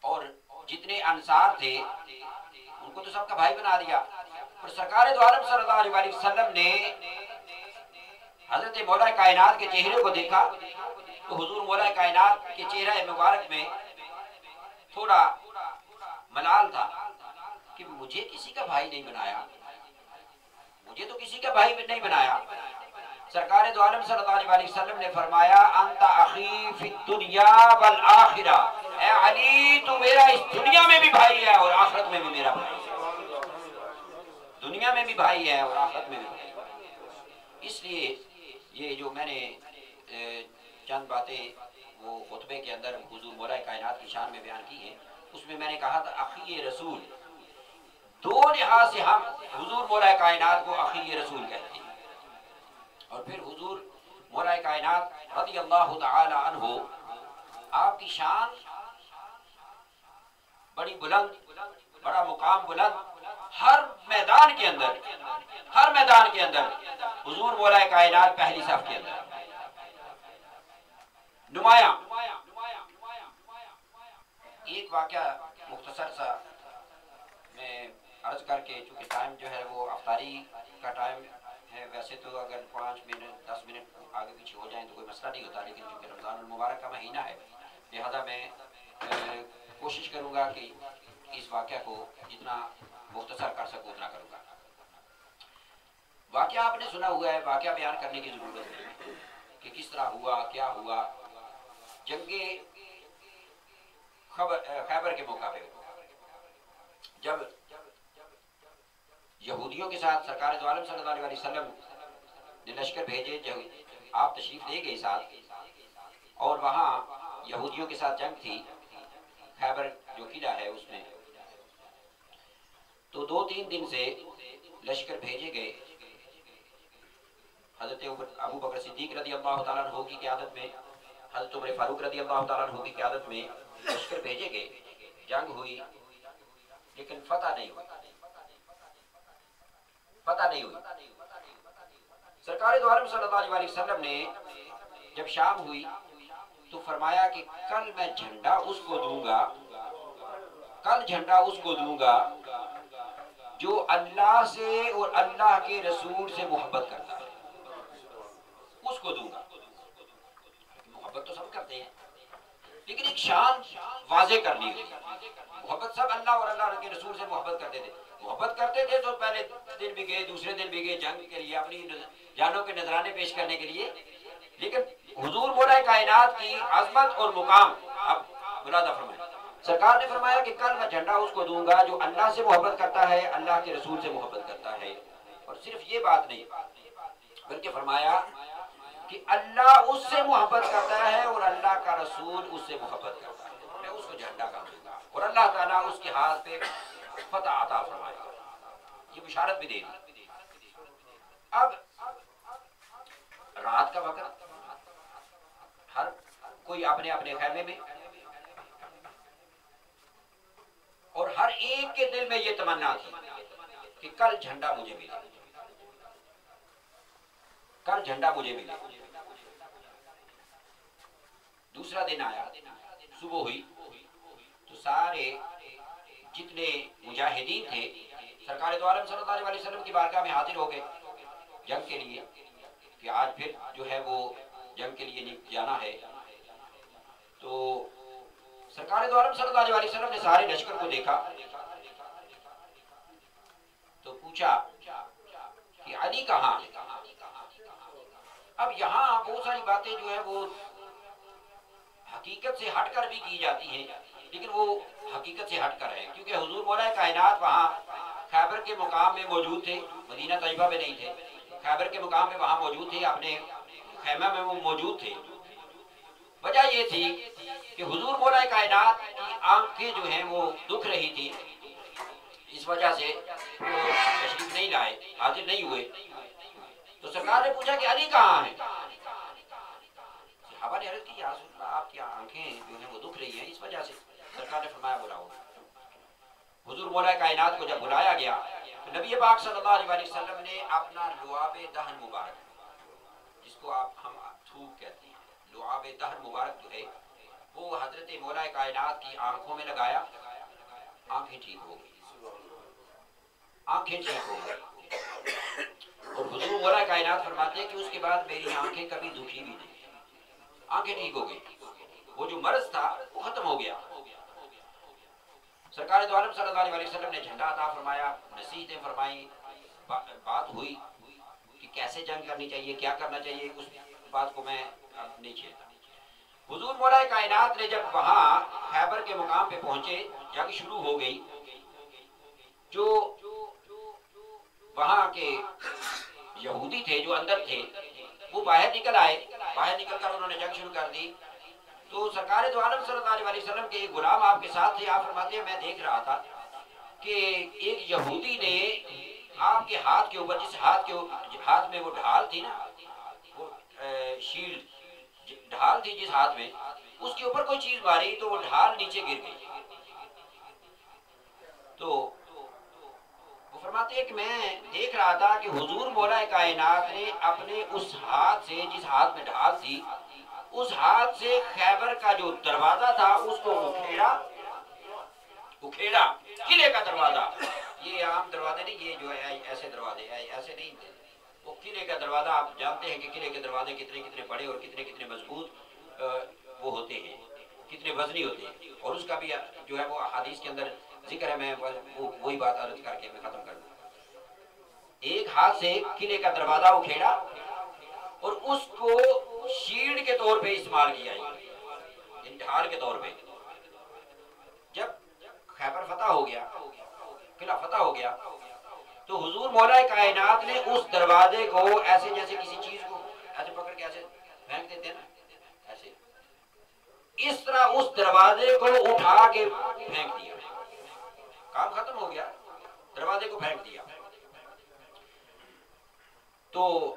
اور جتنے انصار تھے ان کو تو سب کا بھائی بنا دیا، اور سرکار دو عالم صلی اللہ علیہ وسلم نے حضرت مولا کائنات کے چہرے کو دیکھا تو حضور مولا کائنات کے چہرہ مبارک میں تھوڑا ملال تھا کہ مجھے کسی کا بھائی نہیں بنایا، مجھے تو کسی کا بھائی نہیں بنایا۔ سرکار دو عالم صلی اللہ علیہ وسلم نے فرمایا انت اخی فی الدنیا والآخرہ، اے علی تو میرا اس دنیا میں بھی بھائی ہے اور آخرت میں بھی میرا بھائی ہے، دنیا میں بھی بھائی ہے اور آخرت میں بھی بھائی ہے۔ اس لیے یہ جو میں نے چند باتیں وہ خطبے کے اندر حضور مولا کائنات کی شان میں بیان کی ہیں، اس میں نے کہا تھا اخی رسول، دو لحاظ سے ہم حضور مولا کائنات کو اخی رسول کہتے ہیں، اور پھر حضور مولا کائنات رضی اللہ تعالی عنہ آپ کی شان بڑی بلند، بڑا مقام بلند، ہر میدان کے اندر حضور مولا کائنات پہلی صف کے اندر نمایاں۔ ایک واقعہ مختصر سا میں عرض کر کے، چونکہ ٹائم جو ہے وہ افطاری کا ٹائم ہے، ویسے تو اگر 5 منٹ 10 منٹ آگے پیچھے ہو جائیں تو کوئی مسئلہ نہیں ہوتا، لیکن چونکہ رمضان المبارک کا مہینہ ہے لہذا میں کوشش کروں گا کہ اس واقعہ کو جتنا مختصر کر سکوں اتنا کروں گا۔ واقعہ آپ نے سنا ہوا ہے، واقعہ بیان کرنے کی ضرورت نہیں کہ کس طرح ہوا، کیا ہوا۔ جنگ خیبر کے موقع پہ جب یہودیوں کے ساتھ سرکار دو عالم صلی اللہ علیہ وسلم نے لشکر بھیجے، جب آپ تشریف لے گئے ساتھ، اور وہاں یہودیوں کے ساتھ جنگ تھی، خیبر جو قلعہ ہے اس میں، تو 2-3 دن سے لشکر بھیجے گئے۔ حضرت ابو بکر صدیق رضی اللہ تعالیٰ عنہ کی قیادت میں، حضرت عمر فاروق رضی اللہ تعالیٰ عنہ کی قیادت میں لشکر بھیجے گئے، جنگ ہوئی لیکن فتح نہیں ہوئی۔ سرکار دو عالم صلی اللہ علیہ وسلم نے جب شام ہوئی تو فرمایا کہ کل میں جھنڈا اس کو دوں گا جو اللہ سے اور اللہ کے رسول سے محبت کرتا ہے، اس کو دوں گا۔ محبت تو سب کرتے ہیں لیکن ایک شان واضح کرنی ہوئی، محبت سب اللہ اور اللہ کے رسول سے محبت کرتے تھے تو پہلے دن بھی گئے، دوسرے دن بھی گئے جنگ کے لیے، اپنی جانوں کے نذرانے پیش کرنے کے لیے، لیکن حضور مولا کائنات کی عظمت اور مقام اب ملادہ فرمائے۔ سرکار نے فرمایا کہ کل میں جھنڈا اس کو دوں گا جو اللہ سے محبت کرتا ہے، اللہ کے رسول سے محبت کرتا ہے، اور صرف یہ بات نہیں بلکہ فرمایا کہ اللہ اس سے محبت کرتا ہے اور اللہ کا رسول اس سے محبت کرتا ہے، میں اس کو جھنڈا کا دوں گا اور اللہ تعالیٰ اس کے ہاتھ پہ فتح عطا فرمائے گا۔ یہ بشارت بھی دے دی۔ اب رات کا وقت ہر کوئی اپنے اپنے خیمے میں، اور ہر ایک کے دل میں یہ تمنا تھی کہ کل جھنڈا مجھے ملے، کل جھنڈا مجھے ملے۔ دوسرا دن آیا، صبح ہوئی تو سارے جتنے مجاہدین تھے سرکار دو عالم صلی اللہ علیہ وسلم کی بارگاہ میں حاضر ہو گئے جنگ کے لیے، کہ آج پھر جو ہے وہ جنگ کے لیے جانا ہے۔ تو سرکار دو عالم صلی اللہ علیہ وسلم نے سارے لشکر کو دیکھا تو پوچھا کہ علی کہاں ہے؟ اب یہاں بہت ساری باتیں جو ہے وہ حقیقت سے ہٹ کر بھی کی جاتی ہیں، لیکن وہ حقیقت سے ہٹ کر ہے، کیونکہ حضور مولا کائنات وہاں خیبر کے مقام میں موجود تھے، مدینہ طیبہ میں نہیں تھے، خیبر کے مقام میں وہاں موجود تھے، اپنے خیمہ میں وہ موجود تھے۔ وجہ یہ تھی کہ حضور مولا کائنات کی آنکھیں جو ہیں وہ دکھ رہی تھی، اس وجہ سے وہ تشریف نہیں لائے، حاضر نہیں ہوئے۔ تو سرکار نے پوچھا کہ علی کہاں ہے؟ صحابہ نے عرض کی یا رسول اللہ آپ کی آنکھیں جو ہیں وہ دکھ رہی ہیں، اس وجہ سے۔ سرکار نے فرمایا بلاؤ۔ حضور مولا کائنات کو جب بلایا گیا تو نبی پاک صلی اللہ علیہ وسلم نے اپنا لعاب دہن مبارک، جس کو ہم تھوک کہتے ہیں، لعاب دہن مبارک جو ہے وہ حضرت مولا کائنات کی آنکھوں میں لگایا، آنکھیں ٹھیک ہو گئی، آنکھیں ٹھیک ہو گئی۔ اور حضور مولا کائنات فرماتے ہیں کہ اس کے بعد میری آنکھیں کبھی دکھی بھی نہیں، آنکھیں ٹھیک ہو گئی، وہ جو مرض تھا وہ ختم ہو گیا۔ سرکار دو عالم صلی اللہ علیہ وسلم نے جھنڈا عطا فرمایا، نصیحتیں فرمائیں، بات ہوئی کہ کیسے جنگ کرنی چاہیے، کیا کرنا چاہیے، اس بات کو میں اب نہیں چھیڑتا۔ حضور مولا کائنات نے جب وہاں خیبر کے مقام پہ پہنچے، جنگ شروع ہو گئی، جو وہاں کے یہودی تھے جو اندر تھے وہ باہر نکل آئے، باہر نکل کر انہوں نے جنگ شروع کر دی۔ تو سرکار دو عالم صلی اللہ علیہ وسلم کے ایک غلام آپ کے ساتھ تھے، آپ فرماتے ہیں میں دیکھ رہا تھا کہ ایک یہودی نے آپ کے ہاتھ کے اوپر، جس ہاتھ میں وہ ڈھال تھی نا، وہ شیلڈ ڈھال تھی جس ہاتھ میں، اس کے اوپر کوئی چیز ماری تو وہ ڈھال نیچے گر گئی۔ تو وہ فرماتے ہیں کہ میں دیکھ رہا تھا کہ حضور مولا کائنات نے اپنے اس ہاتھ سے، جس ہاتھ میں ڈھال تھی، اس ہاتھ سے خیبر کا جو دروازہ تھا اس کو اکھیڑا، قلعے کا دروازہ، یہ عام دروازے نہیں، یہ جو ہے ایسے دروازے ایسے نہیں تھے، وہ قلعے کا دروازہ، آپ جانتے ہیں کہ قلعے کے دروازے کتنے کتنے بڑے اور کتنے کتنے مضبوط وہ ہوتے ہیں، کتنے وزنی ہوتے ہیں، اور اس کا بھی جو ہے وہ احادیث کے اندر ذکر ہے، میں وہی بات عرض کر کے میں ختم کر دوں۔ ایک ہاتھ سے قلعے کا دروازہ اکھیڑا اور اس کو شیلڈ کے طور پہ استعمال کیا، ڈھال کے طور پہ۔ جب خیبر فتح ہو گیا، قلعہ فتح ہو گیا، تو حضور مولا کائنات نے اس دروازے کو ایسے جیسے کسی چیز کو ایسے پکڑ کے ایسے پھینک دیتے ہیں نا، ایسے اس طرح اس دروازے کو اٹھا کے پھینک دیا، کام ختم ہو گیا، دروازے کو پھینک دیا۔ تو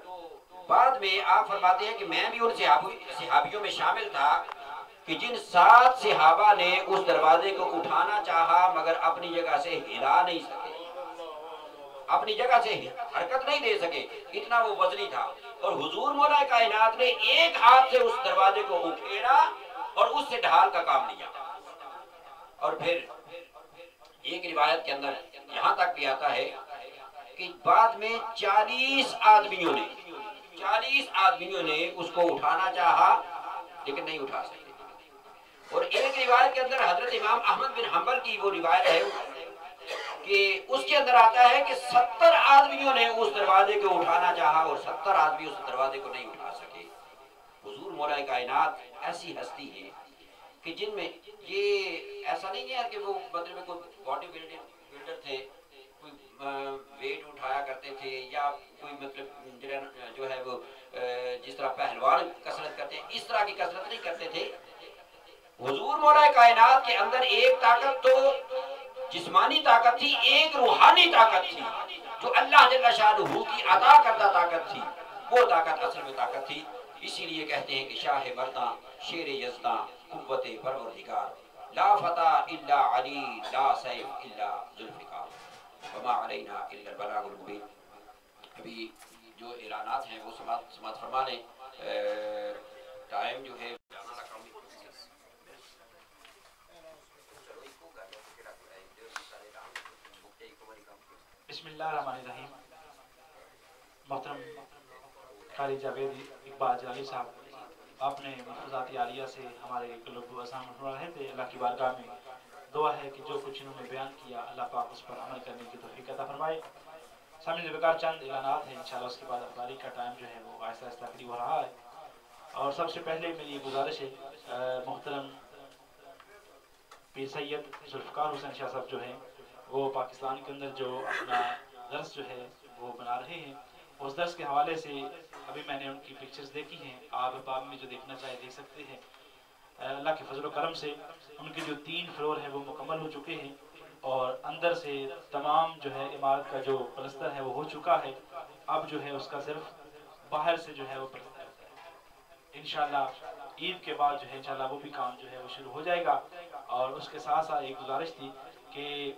بعد میں آپ فرماتے ہیں کہ میں بھی ان صحابیوں میں شامل تھا کہ جن 7 صحابہ نے اس دروازے کو اٹھانا چاہا مگر اپنی جگہ سے ہلا نہیں سکے، اپنی جگہ سے حرکت نہیں دے سکے، اتنا وہ وزنی تھا۔ اور حضور مولا کائنات نے ایک ہاتھ سے اس دروازے کو اکھیڑا اور اس سے ڈھال کا کام لیا۔ اور پھر ایک روایت کے اندر یہاں تک بھی آتا ہے کہ بعد میں 40 آدمیوں نے اس کو اٹھانا چاہا لیکن نہیں اٹھا سکے۔ اور ایک روایت کے اندر حضرت امام احمد بن حنبل کی وہ روایت ہے کہ اس کے اندر آتا ہے کہ 70 آدمیوں نے اس دروازے کو اٹھانا چاہا اور 70 آدمی اس دروازے کو نہیں اٹھا سکے۔ حضور مولا کائنات ایسی ہستی ہے کہ جن میں یہ ایسا نہیں ہے کہ وہ بدر میں کوئی باڈی بلڈر تھے، کوئی ویٹ اٹھایا کرتے تھے، یا کوئی مطلب جو ہے وہ جس طرح پہلوان کسرت کرتے ہیں اس طرح کی کسرت نہیں کرتے تھے۔ حضور مولا کائنات کے اندر ایک طاقت تو جسمانی طاقت تھی، ایک روحانی طاقت تھی جو اللہ جل شانہ کی عطا کردہ طاقت تھی۔ وہ طاقت اصل میں طاقت تھی. اسی لیے کہتے ہیں کہ شاہ مرداں شیر یزداں قوت پروردگار لا فتح الا علی لا سیف الا ذوالفقار وما علینا الا البلاغ المبین. ابھی جو اعلانات ہیں وہ سماعت فرما لیں. ٹائم جو ہے بسم اللہ الرحمن الرحیم. محترم قاری جاوید اقبال جلالی صاحب آپ نے ملفوظات عالیہ سے ہمارے قلوب و اذہان میں رہے تھے. اللہ کی بارگاہ میں دعا ہے کہ جو کچھ انہوں نے بیان کیا اللہ پاک اس پر عمل کرنے کی توفیق عطا فرمائے. سامنے بکار چند اعلانات ہیں. انشاءاللہ اس کے بعد افطاری کا ٹائم جو ہے وہ آہستہ آہستہ قریب ہو رہا ہے. اور سب سے پہلے میری گزارش ہے محترم پیر سید ذوالفقار حسین شاہ صاحب جو ہیں وہ پاکستان کے اندر جو اپنا درس جو ہے وہ بنا رہے ہیں. اس درس کے حوالے سے ابھی میں نے ان کی پکچرز دیکھی ہیں. آپ احباب میں جو دیکھنا چاہے دیکھ سکتے ہیں. اللہ کے فضل و کرم سے ان کے جو 3 فلور ہیں وہ مکمل ہو چکے ہیں اور اندر سے تمام جو ہے عمارت کا جو پلستر ہے وہ ہو چکا ہے. اب جو ہے اس کا صرف باہر سے جو ہے وہ پلستر ہے. انشاءاللہ عید کے بعد جو ہے انشاءاللہ وہ بھی کام جو ہے وہ شروع ہو جائے گا. اور اس کے ساتھ ساتھ ایک گزارش تھی کہ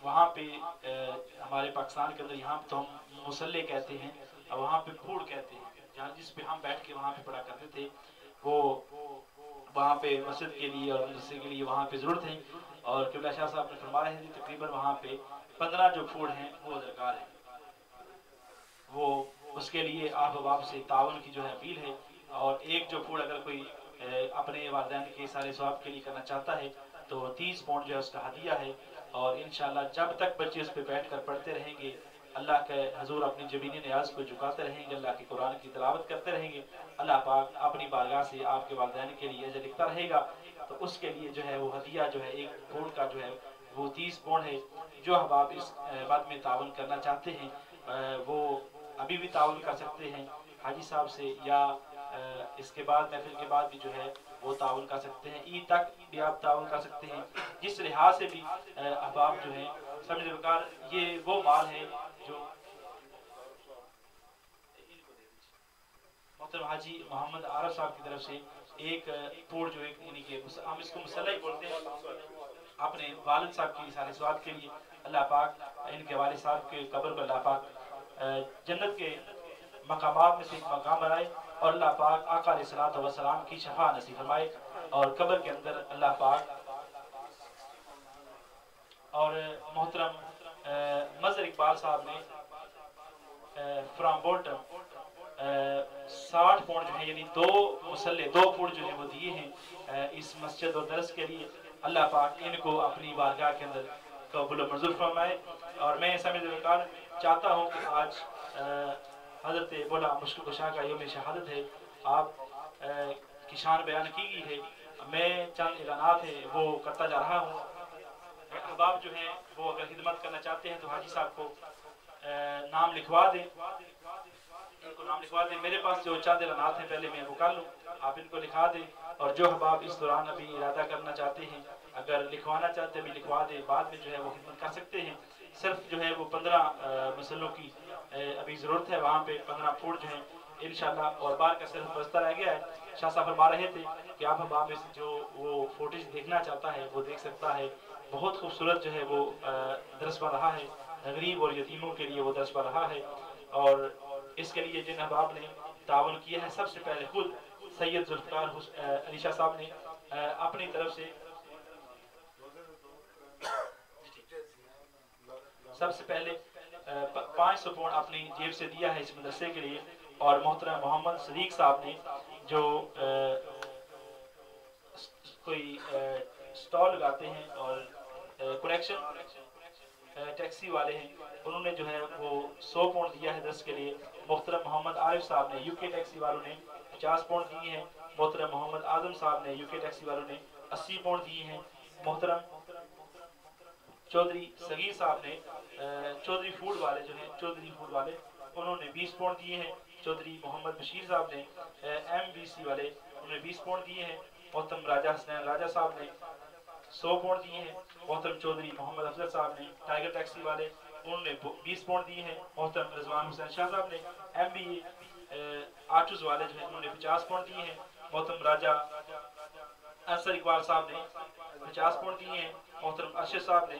وہاں پہ ہمارے پاکستان کے اندر یہاں تو ہم مصلی کہتے ہیں اور وہاں پہ پھوڑ کہتے ہیں جہاں جس پہ ہم بیٹھ کے وہاں پہ پڑھا کرتے تھے. وہ وہاں پہ مسجد کے لیے اور مدرسے کے لیے وہاں پہ ضرورت ہے. اور قبلہ شاہ صاحب نے فرما رہے تھے تقریباً وہاں پہ 15 جو پھوڑ ہیں وہ درکار ہیں. وہ اس کے لیے آپ احباب سے تعاون کی جو ہے اپیل ہے. اور ایک جو پھوڑ اگر کوئی اپنے والدین کے سارے ثواب کے لیے کرنا چاہتا ہے تو 30 پاؤنڈ جو ہے اس کا ہدیہ ہے. اور انشاءاللہ جب تک بچے اس پہ بیٹھ کر پڑھتے رہیں گے اللہ کے حضور اپنی جبینی نیاز کو جھکاتے رہیں گے, اللہ کے قرآن کی تلاوت کرتے رہیں گے, اللہ پاک اپنی بارگاہ سے آپ کے والدین کے لیے اجر لکھتا رہے گا. تو اس کے لیے جو ہے وہ ہدیہ جو ہے ایک پھوڑ کا جو ہے وہ 30 پاؤنڈ ہے. جو احباب اس بات میں تعاون کرنا چاہتے ہیں وہ ابھی بھی تعاون کر سکتے ہیں حاجی صاحب سے, یا اس کے بعد محفل کے بعد بھی جو ہے وہ تعاون کر سکتے ہیں. عید تک بھی آپ تعاون کر سکتے ہیں. جس لحاظ سے بھی احباب جو ہیں سمجھ بکار یہ وہ مال ہے جو محترم حاجی محمد عارف صاحب کی طرف سے ایک پھوڑ جو ایک یعنی کہ ہم اس کو مصلی بولتے ہیں اپنے والد صاحب کی سارے سواد کے لیے. اللہ پاک ان کے والد صاحب کے قبر پر اللہ پاک جنت کے مقامات میں سے ایک مقام بنائے اور اللہ پاک آقا علیہ الصلوۃ والسلام کی شفاعت نصیب فرمائے. اور قبر کے اندر اللہ پاک اور محترم مظہر اقبال صاحب نے فرام بولٹن 60 پاؤنڈ جو ہے یعنی 2 مصلی 2 فٹ جو ہے وہ دیے ہیں اس مسجد اور درس کے لیے. اللہ پاک ان کو اپنی بارگاہ کے اندر قبول و منظور فرمائے. اور میں سمجھ کر چاہتا ہوں کہ آج حضرت بولا مشکل کشا کا یوم شہادت ہے, آپ کی شان بیان کی گئی ہے. میں چند اعلانات ہیں وہ کرتا جا رہا ہوں. احباب جو ہیں وہ اگر خدمت کرنا چاہتے ہیں تو حاجی صاحب کو نام لکھوا دیں, ان کو نام لکھوا دیں. میرے پاس جو چند اعلانات ہیں پہلے میں وہ کر لوں, آپ ان کو لکھا دیں. اور جو احباب اس دوران ابھی ارادہ کرنا چاہتے ہیں اگر لکھوانا چاہتے ہیں بھی لکھوا دیں, بعد میں جو ہے وہ خدمت کر سکتے ہیں. صرف جو ہے وہ 15 مسلوں کی ابھی ضرورت ہے, وہاں پہ 15 فٹ جو ہیں انشاءاللہ. اور بار کا صرف بستہ رہ گیا ہے. شاہ صاحب فرما رہے تھے کہ آپ احباب میں سے جو وہ فوٹیج دیکھنا چاہتا ہے وہ دیکھ سکتا ہے. بہت خوبصورت جو ہے وہ درس بن رہا ہے, غریب اور یتیموں کے لیے وہ درس بن رہا ہے. اور اس کے لیے جن احباب نے تعاون کیا ہے سب سے پہلے خود سید ذوالفقار علی شاہ صاحب نے اپنی طرف سے سب سے پہلے 500 پاؤنڈ اپنی جیب سے دیا ہے اس مدرسے کے لیے. اور محترم محمد صدیق صاحب نے جو کوئی سٹال لگاتے ہیں اور کلیکشن ٹیکسی والے ہیں, انہوں نے جو ہے وہ 100 پاؤنڈ دیا ہے درس کے لیے. محترم محمد عارف صاحب نے یو کے ٹیکسی والوں نے 50 پاؤنڈ دیے ہیں. محترم محمد اعظم صاحب نے یو کے ٹیکسی والوں نے 80 پاؤنڈ دیے ہیں. محترم چودھری صغیر صاحب نے چودھری فوڈ والے جو ہیں چودھری فوڈ والے انہوں نے 20 پاؤنڈ دیے ہیں. چودھری محمد بشیر صاحب نے ایم بی سی والے انہوں نے 20 پاؤنڈ دیے ہیں. محترم راجہ حسنین راجہ صاحب نے 100 پاؤنڈ دیے ہیں. محترم چودھری محمد افضل صاحب نے ٹائیگر ٹیکسی والے انہوں نے 20 پاؤنڈ دیے ہیں. محترم رضوان حسین شاہ صاحب نے ایم بی آٹوز والے جو ہیں انہوں نے 50 پاؤنڈ دیے ہیں. محترم راجہ انصر اقبال صاحب نے 50 پاؤنڈ دیے ہیں. محترم ارشد صاحب نے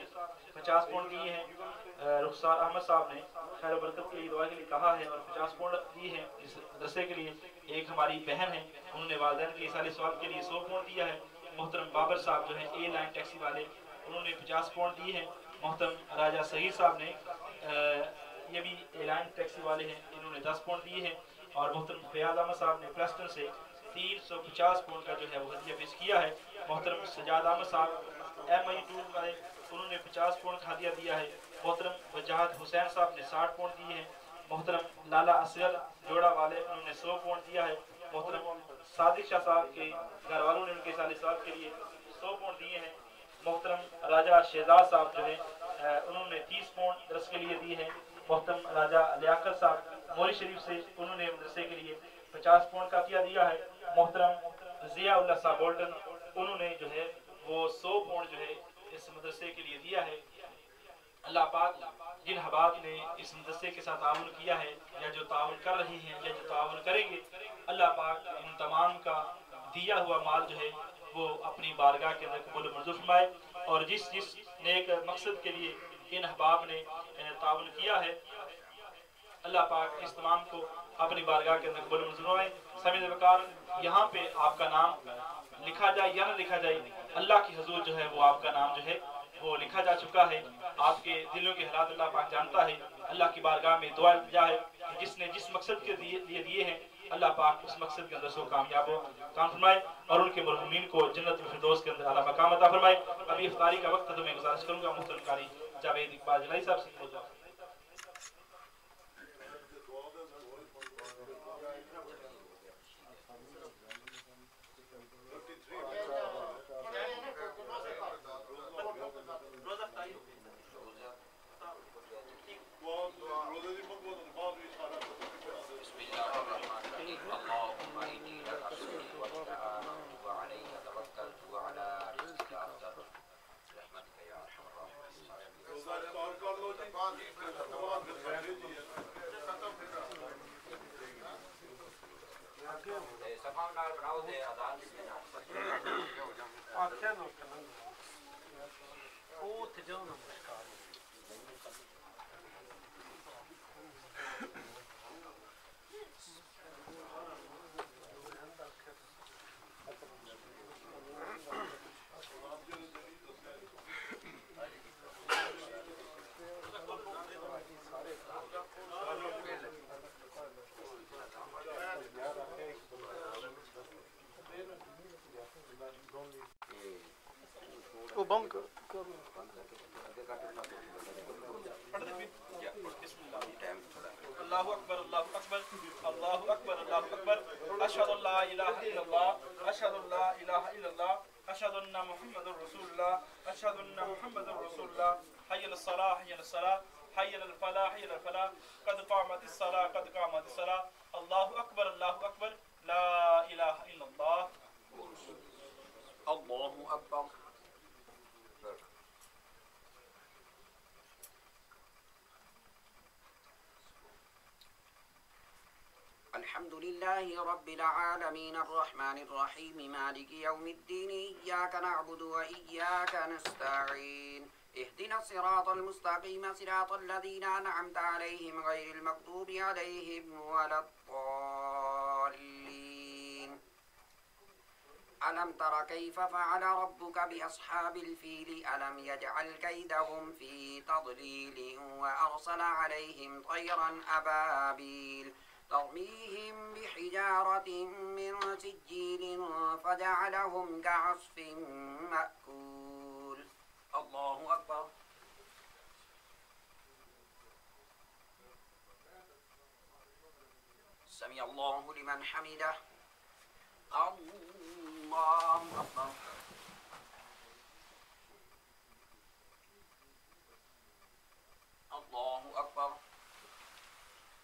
50 پاؤنڈ دیے ہیں. رخسار احمد صاحب نے خیر و برکت کے لیے دعا کے لیے کہا ہے اور 50 پاؤنڈ دیے ہیں اس مدرسے کے لیے. ایک ہماری بہن ہے انہوں نے والدین کے ایصال ثواب کے لیے 100 پاؤنڈ دیا ہے. محترم بابر صاحب جو ہیں اے لائن ٹیکسی والے انہوں نے 50 پاؤنڈ دیے ہیں. محترم راجہ صغیر صاحب نے یہ بھی اے لائن ٹیکسی والے ہیں انہوں نے 10 پاؤنڈ دیے ہیں. اور محترم فیاض احمد صاحب نے پلسٹن سے 350 پاؤنڈ کا جو ہے وہ ہدیہ پیش کیا ہے. محترم سجاد احمد صاحب ایم آئی ٹور والے انہوں نے 50 پاؤنڈ کا ہدیہ دیا ہے. محترم وجاہت حسین صاحب نے 60 پاؤنڈ دیے ہیں. محترم لالا اصغر جوڑا والے انہوں نے 100 پاؤنڈ دیا ہے. محترم صادق شاہ صاحب کے گھر والوں نے ان کے سال صاحب کے لیے 100 پاؤنڈ دیے ہیں. محترم راجہ شہزاد صاحب جو ہے انہوں نے 30 پاؤنڈ درس کے لیے دیے ہیں. محترم راجہ لیاقت صاحب موری شریف سے انہوں نے مدرسے کے لیے 50 پاؤنڈ کا عطیہ دیا ہے. محترم ضیاء اللہ صاحب بولٹن انہوں نے جو ہے وہ 100 پاؤنڈ جو ہے اس مدرسے کے لیے دیا ہے. اللہ پاک جن احباب نے اس مدرسے کے ساتھ تعاون کیا ہے یا جو تعاون کر رہی ہیں یا جو تعاون کریں گے, اللہ پاک ان تمام کا دیا ہوا مال جو ہے وہ اپنی بارگاہ کے اندر قبول و منظور فرمائے. اور جس نیک مقصد کے لیے ان احباب نے تعاون کیا ہے اللہ پاک اس تمام کو اپنی بارگاہ کے اندر قبول و منظور فرمائے. سمیع وقار یہاں پہ آپ کا نام لکھا جائے یا نہ لکھا جائے, اللہ کی حضور جو ہے وہ آپ کا نام جو ہے وہ لکھا جا چکا ہے. آپ کے دلوں کے حالات اللہ پاک جانتا ہے. اللہ کی بارگاہ میں دعا التجا ہے کہ جس نے جس مقصد کے لیے دیے ہیں اللہ پاک اس مقصد کے اندر سے کامیاب ہو کام فرمائے اور ان کے مرحومین کو جنت الفردوس کے اندر اعلیٰ مقام عطا فرمائے. ابھی افطاری کا وقت ہے تو میں گزارش کروں گا محترم قاری جاوید اقبال جلائی صاحب سے ہو جائے. بند کر اللہ اکبر اللہ اکبر اللہ اکبر اللہ اکبر اشہد ان لا الہ الا اللہ اشہد ان لا الہ الا اللہ اشہد ان محمد رسول اللہ اشہد ان محمد رسول اللہ حی علی الصلاۃ حی علی الصلاۃ حی علی الفلاح حی علی الفلاح قد قامت الصلاۃ قد قامت الصلاۃ اللہ اکبر لا الہ الا اللہ اللہ اکبر. الحمد لله رب العالمين الرحمن الرحيم مالك يوم الدين إياك نعبد وإياك نستعين اهدنا الصراط المستقيم صراط الذين أنعمت عليهم غير المغضوب عليهم ولا الضالين. ألم تر كيف فعل ربك بأصحاب الفيل ألم يجعل كيدهم في تضليل وأرسل عليهم طيرا أبابيل ترميهم بحجارة من سجيل فجعلهم كعصف مأكول. الله أكبر. سمع الله لمن حمده. الله أكبر. الله أكبر.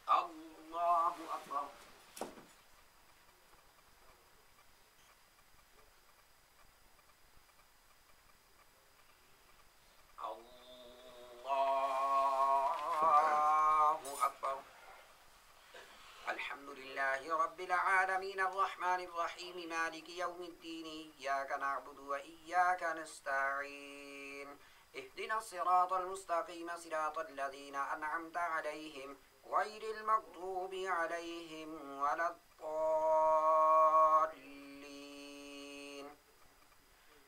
الله أكبر. الله أكبر. الحمد لله رب العالمين الرحمن الرحيم مالك يوم الدين إياك نعبد وإياك نستعين اهدنا الصراط المستقيم صراط الذين أنعمت عليهم غير المغضوب عليهم ولا الضالين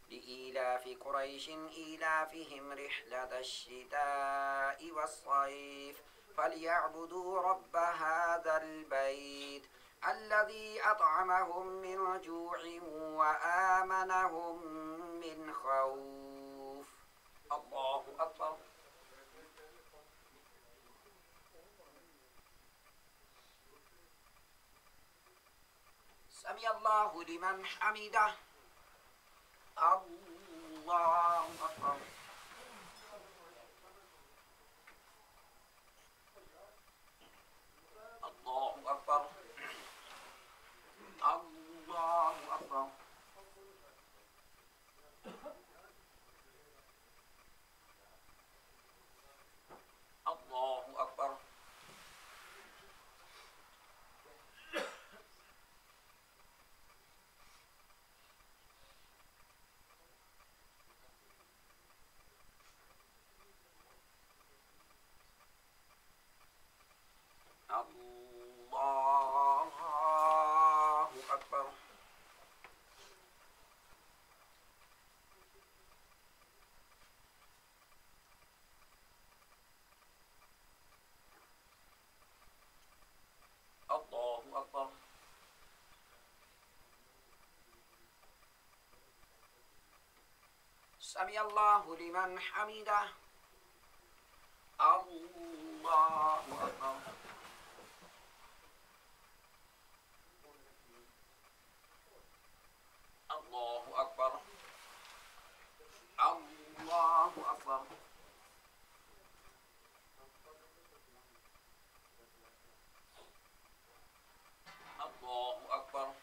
لإيلاف قريش إيلافهم رحلة الشتاء والصيف فليعبدوا رب هذا البيت الذي أطعمهم من جوع وآمنهم من خوف. الله أكبر. سمع الله لمن حمده. الله أكبر. الله أكبر. الله أكبر. الله أكبر. الله أكبر. الله أكبر. سمع الله لمن حمده. الله أكبر. الله أكبر. الله أكبر. الله أكبر.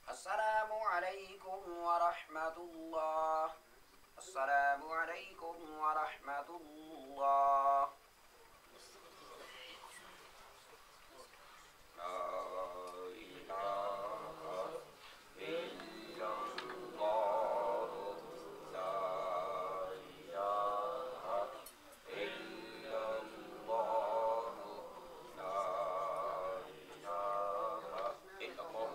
السلام عليكم ورحمة الله. السلام عليكم ورحمة الله. لا إله إلا الله. لا إله إلا الله. لا إله إلا الله.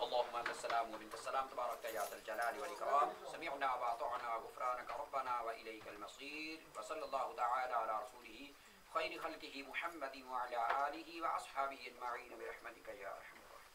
اللهم انت السلام ومنك السلام تبارك يا ذا الجلال والاكرام. سمعنا واطعنا غفرانك ربنا واليك المصير. وصلى الله تعالى على رسوله خير خلقه محمد وعلى اله واصحابه اجمعين برحمتك يا ارحم الراحمين.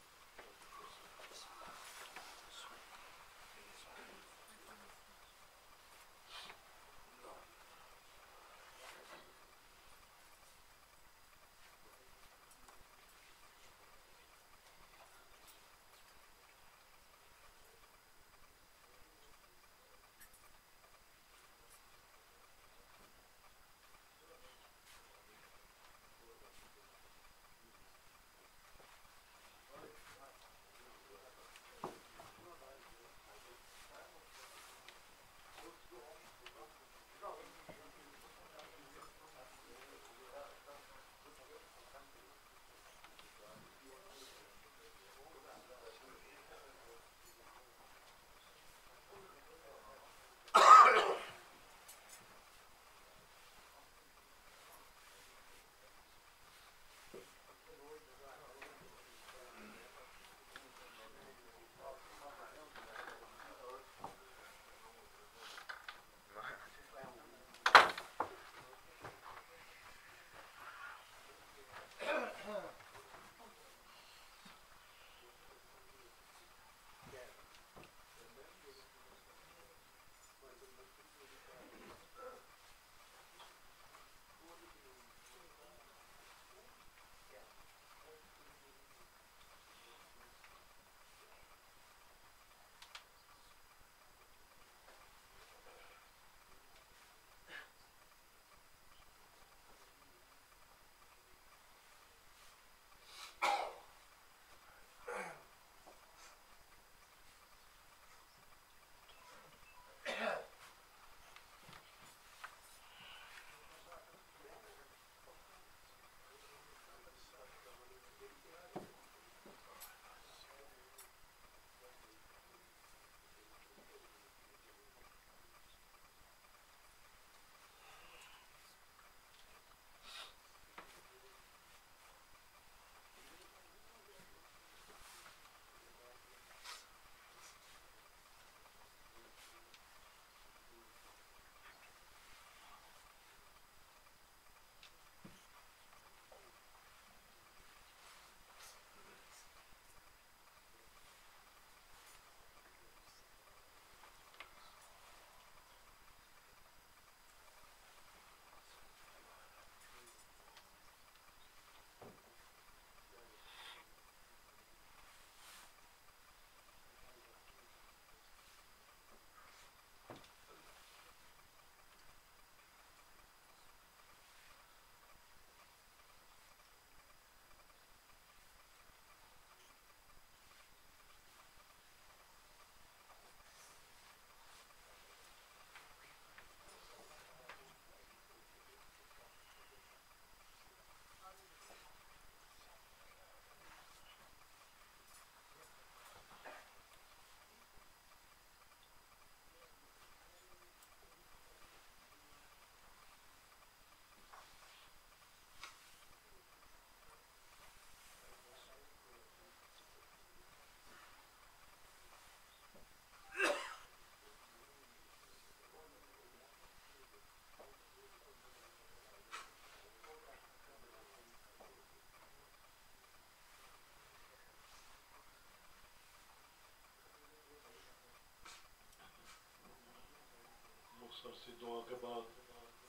اسی دعا کے بعد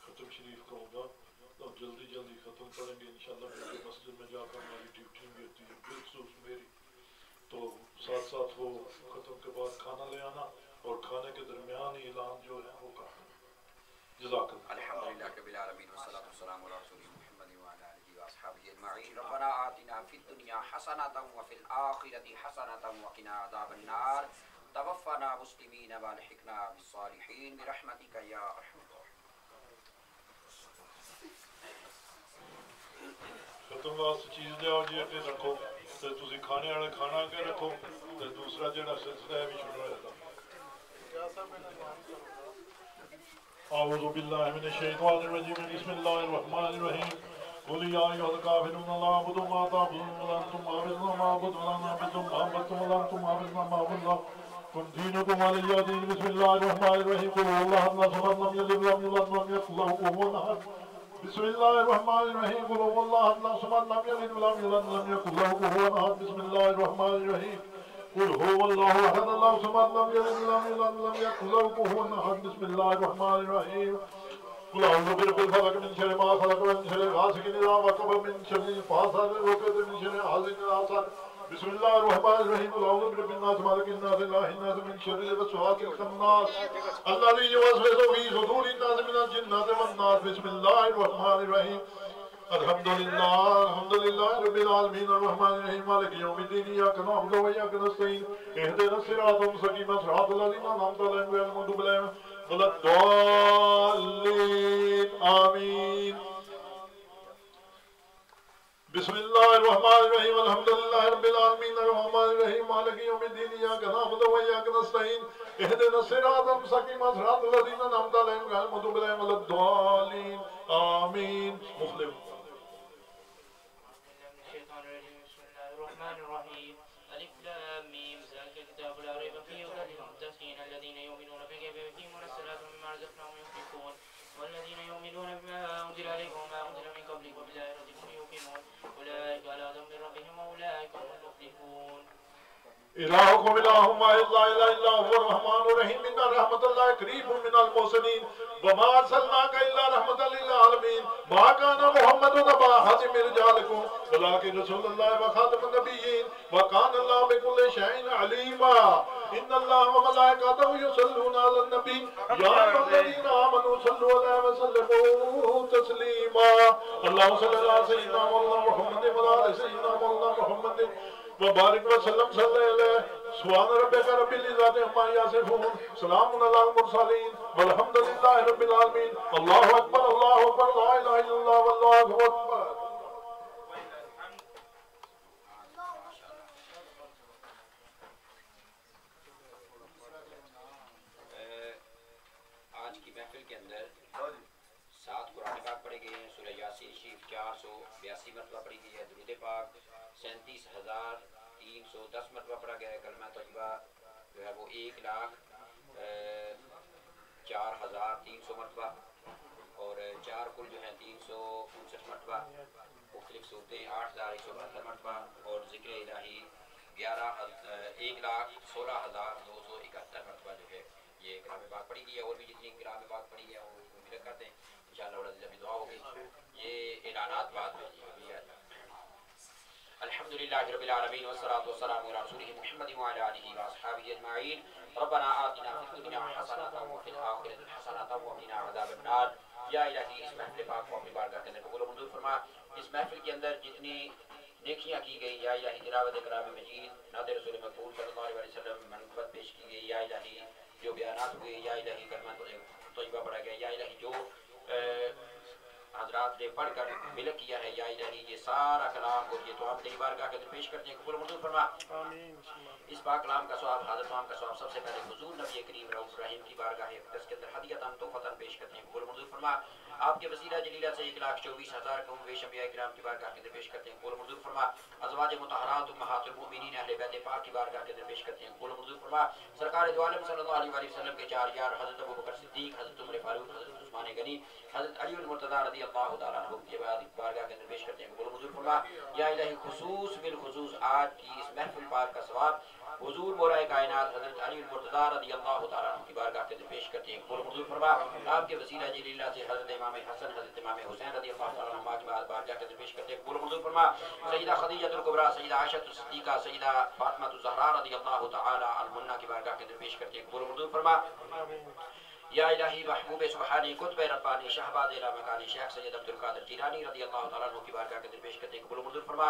ختم شریف کہوں گا اور جلدی جلدی ختم پڑھیں گے انشاءاللہ، کیونکہ مسجد میں جا کر ہماری ڈیوٹی بھی ہوتی ہے بالخصوص میری، تو ساتھ ساتھ وہ ختم کے بعد کھانا لے آنا اور کھانے کے درمیان ہی اعلان جو ہے وہ کرنا۔ جزاک اللہ۔ الحمدللہ رب العالمین والصلاة والسلام علی رسول محمد وعلی آلہ واصحابہ اجمعین۔ ربنا آتنا فی الدنیا حسنۃ وفی الآخرۃ حسنۃ وقنا عذاب النار، توفنا مسلمین والحقنا بالصالحین برحمتک یا ارحم ختم واسطے چیز لے آؤ جی اگے رکھو تے تسی کھانے والے کھانا اگے رکھو تے دوسرا جڑا سلسلہ ہے بھی شروع ہوتا۔ اعوذ باللہ من الشیطان الرجیم، بسم اللہ الرحمن الرحیم، قل یا ایھا الکافرون لا اعبد ما تعبدون ولا انتم عابدون ما اعبد ولا انا عابد ما عبدتم ولا انتم عابدون ما اعبد لكم دينكم ولي دين۔ بسم الله الرحمن الرحيم، قل هو الله احد الله الصمد لم يلد ولم يولد ولم يكن له كفوا احد۔ بسم الله الرحمن الرحيم، قل هو الله احد الله الصمد لم يلد ولم يولد ولم يكن له كفوا احد۔ بسم الله الرحمن الرحيم، قل هو الله احد الله الصمد لم يلد ولم يولد ولم يكن له كفوا احد۔ بسم الله الرحمن الرحيم، قل اعوذ برب الفلق من شر ما خلق ومن شر غاسق اذا وقب من شر النفاثات في العقد من شر حاسد اذا حسد۔ بسم الله الرحمن الرحيم، قل اعوذ برب الناس مالك الناس اله الناس من شر الوسواس الخناس الذي يوسوس في صدور الناس من الجنة والناس۔ بسم الله الرحمن الرحيم، الحمد لله رب العالمين الرحمن الرحيم مالك يوم الدين إياك نعبد وإياك نستعين اهدنا الصراط المستقيم صراط الذين أنعمت عليهم غير المغضوب عليهم ولا الضالين آمين۔ بسم الله الرحمن الرحيم، الحمد لله رب العالمين الرحمن الرحيم مالك يوم الدين إياك نعبد وإياك نستعين اهدنا الصراط المستقيم صراط الذين أنعمت عليهم غير المغضوب عليهم ولا الضالين آمين۔ مسلم۔ الذين يؤمنون بالغيب ويقيمون الصلاة ومما رزقناهم ينفقون والذين يؤمنون بما أنزل إليك وما أنزل من قبلك وبالآخرة هم يوقنون أولئك على هدى من ربهم وأولئك هم المفلحون۔ إلهكم إله واحد لا إله إلا هو الرحمن الرحيم، إن رحمة الله قريب من المحسنين وما أرسلناك إلا رحمة للعالمين۔ ما كان محمد أبا أحد من رجالكم ولكن رسول الله وخاتم النبيين وكان الله بكل شيء عليما۔ إن الله وملائكته يصلون على النبي يا أيها الذين آمنوا صلوا عليه وسلموا تسليما۔ اللهم صل على سيدنا مولانا محمد وعلى آل سيدنا مولانا محمد وبارك وسلم صلى عليه۔ سبحان ربك رب العزة عما يصفون، سلام على المرسلين والحمد لله رب العالمين۔ الله أكبر الله أكبر، لا إله إلا الله والله أكبر۔ آج کی محفل کے اندر 7 قرآن پاک پڑھے گئے ہیں، سورہ یاسین شریف 482 مرتبہ پڑھی گئی ہے، درود پاک 37,310 مرتبہ پڑھا گیا ہے، کلمہ طیبہ جو ہے وہ 1,04,300 مرتبہ، اور 4 کل جو ہیں 359 مرتبہ، مختلف صورتیں 8,172 مرتبہ، اور ذکر الہی 1,16,271 مرتبہ جو ہے یہ کلام پاک پڑھی گئی ہے۔ اور بھی جتنی کلام پاک پڑھی گئی ہے وہ مل کرتے ہیں انشاءاللہ، اور ابھی دعا ہوگی۔ یہ اعلانات بعد میں الحمدللہ رب العالمین والصلاة والسلام علی رسولہ محمد وعلی آلہ واصحابہ اجمعین۔ ربنا آتنا فی الدنیا حسنۃ وفی الآخرۃ حسنۃ وقنا عذاب النار۔ یا الہی اس محفل پاک کو اپنی بارگاہ کے اندر قبول و منظور فرما۔ اس محفل کے اندر جتنی نیکیاں کی گئی، یا الہی تلاوت کلام مجید، نعت رسول مقبول صلی اللہ علیہ وسلم، منقبت پیش کی گئی، یا الہی جو بیانات ہوئے، یا الہی کلمہ طیبہ پڑھا گیا، یا الہی جو حضرات نے پڑھ کر ملک کیا ہے، یا الہی یہ سارا کلام اور یہ تو آپ تیری بارگاہ کے اندر پیش کرتے ہیں، قبول منظور فرما۔ اس پاک کلام کا ثواب، حاضر تمام کا ثواب سب سے پہلے حضور نبی کریم رؤوف رحیم کی بارگاہ اقدس کے اندر ہدیۃً تحفۃً پیش کرتے ہیں، قبول منظور فرما۔ آپ کے وسیلہ جلیلہ سے 1,24,000 کم بیش انبیاء کرام کی بارگاہ کے اندر پیش کرتے ہیں، قبول منظور فرما۔ ازواج مطہرات امہات المؤمنین اہل بیت پاک کی بارگاہ کے اندر پیش کرتے ہیں، قبول منظور فرما۔ سرکار دو عالم صلی اللہ علیہ وسلم کے 4 یار حضرت ابوبکر صدیق، حضرت عمر فاروق، حضرت عثمان غنی، حضرت علی المرتضیٰ رضی اللہ تعالیٰ عنہ کی بارگاہ کے اندر پیش کرتے ہیں، قبول منظور فرما۔ یا الہی خصوص بالخصوص آج کی اس محفل پاک کا ثواب حضور مولا کائنات بعد حضرت علی المرتضیٰ رضی اللہ تعالیٰ عنہ کی بارگاہ کے پیش کرتے ہیں قبول منظور فرما آپ کے وسیلہ جلیل اللہ سے حضرت امام حسن حضرت امام حسین رضی اللہ تعالیٰ عنہ کی بارگاہ کے پیش کرتے ہیں قبول منظور فرما سیدہ خدیجہ الکبریٰ سیدہ عائشہ الصدیقہ سیدہ فاطمہ الزہراء رضی اللہ تعالیٰ عنہا کی بارگاہ کے پیش کرتے ہیں قبول منظور فرما یا الہی محبوب سبحانی قطب ربانی شہباز اعلی مکانی شیخ سید عبد القادر جیلانی رضی اللہ تعالیٰ عنہ کی بارگاہ کے درپیش کرتے ہیں قبول و منظور فرما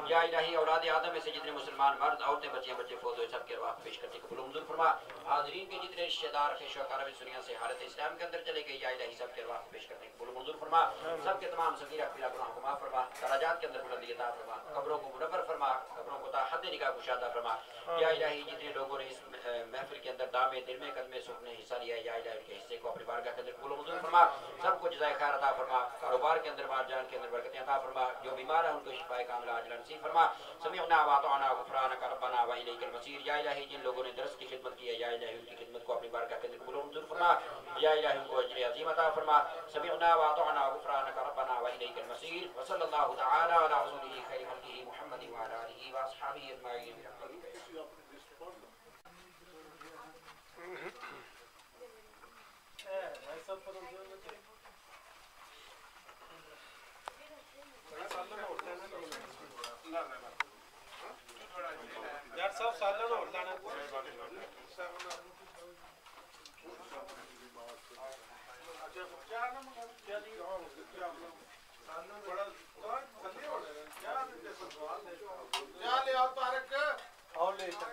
یا الہی اولاد آدم میں سے جتنے مسلمان مرد عورتیں بچے فوت ہوئے سب کے ارواح پیش کرتے ہیں قبول و منظور فرما حاضرین کے جتنے رشتہ دار خیش و اقارب دنیا سے حالت اسلام کے اندر چلے گئے یا الہی سب کے ارواح پیش کرتے ہیں قبول و منظور فرما سب کے تمام صغیرہ کبیرہ گناہوں کو معاف فرما درجات کے اندر بلندی عطا فرما قبروں کو منور فرما قبروں کو تا حد نگاہ کشادہ فرما یا الہی جتنے لوگوں نے اس محفل کے اندر دامے دل میں قدمے سکھ نے حصہ لیا یا الہی ان کے حصے کو اپنی بارگاہ کے اندر قبول و منظور فرما سب کو جزائے خیر عطا فرما کاروبار کے اندر مال جان کے اندر برکتیں عطا فرما جو بیمار ہیں ان کو شفائے کاملہ عاجلہ نصیب فرما سمعنا واطعنا غفرانک ربنا و الیک المصیر یا الہی جن لوگوں نے درس کی خدمت کی ہے یا الہی ان کی خدمت کو اپنی بارگاہ کے اندر قبول و منظور فرما یا الہی ان کو اجر عظیم عطا فرما سمعنا واطعنا غفرانک ربنا و الیک المصیر وصلی اللہ تعالی علی رسولہ خیر خلقہ محمد و علی آلہ و اصحابہ اجمعین یار صاحب سالن ہو لینا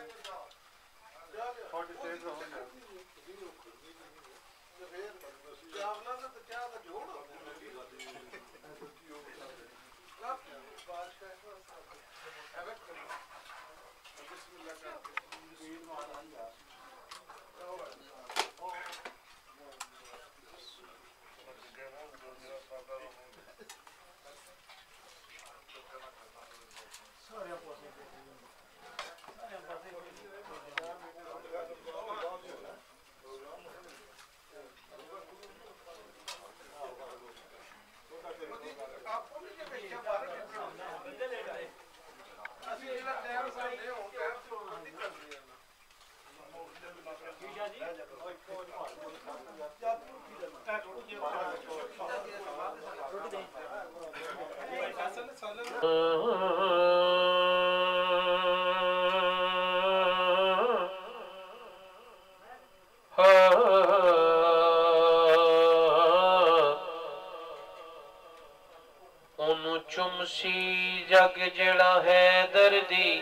چمسی جگ جڑا ہے دردی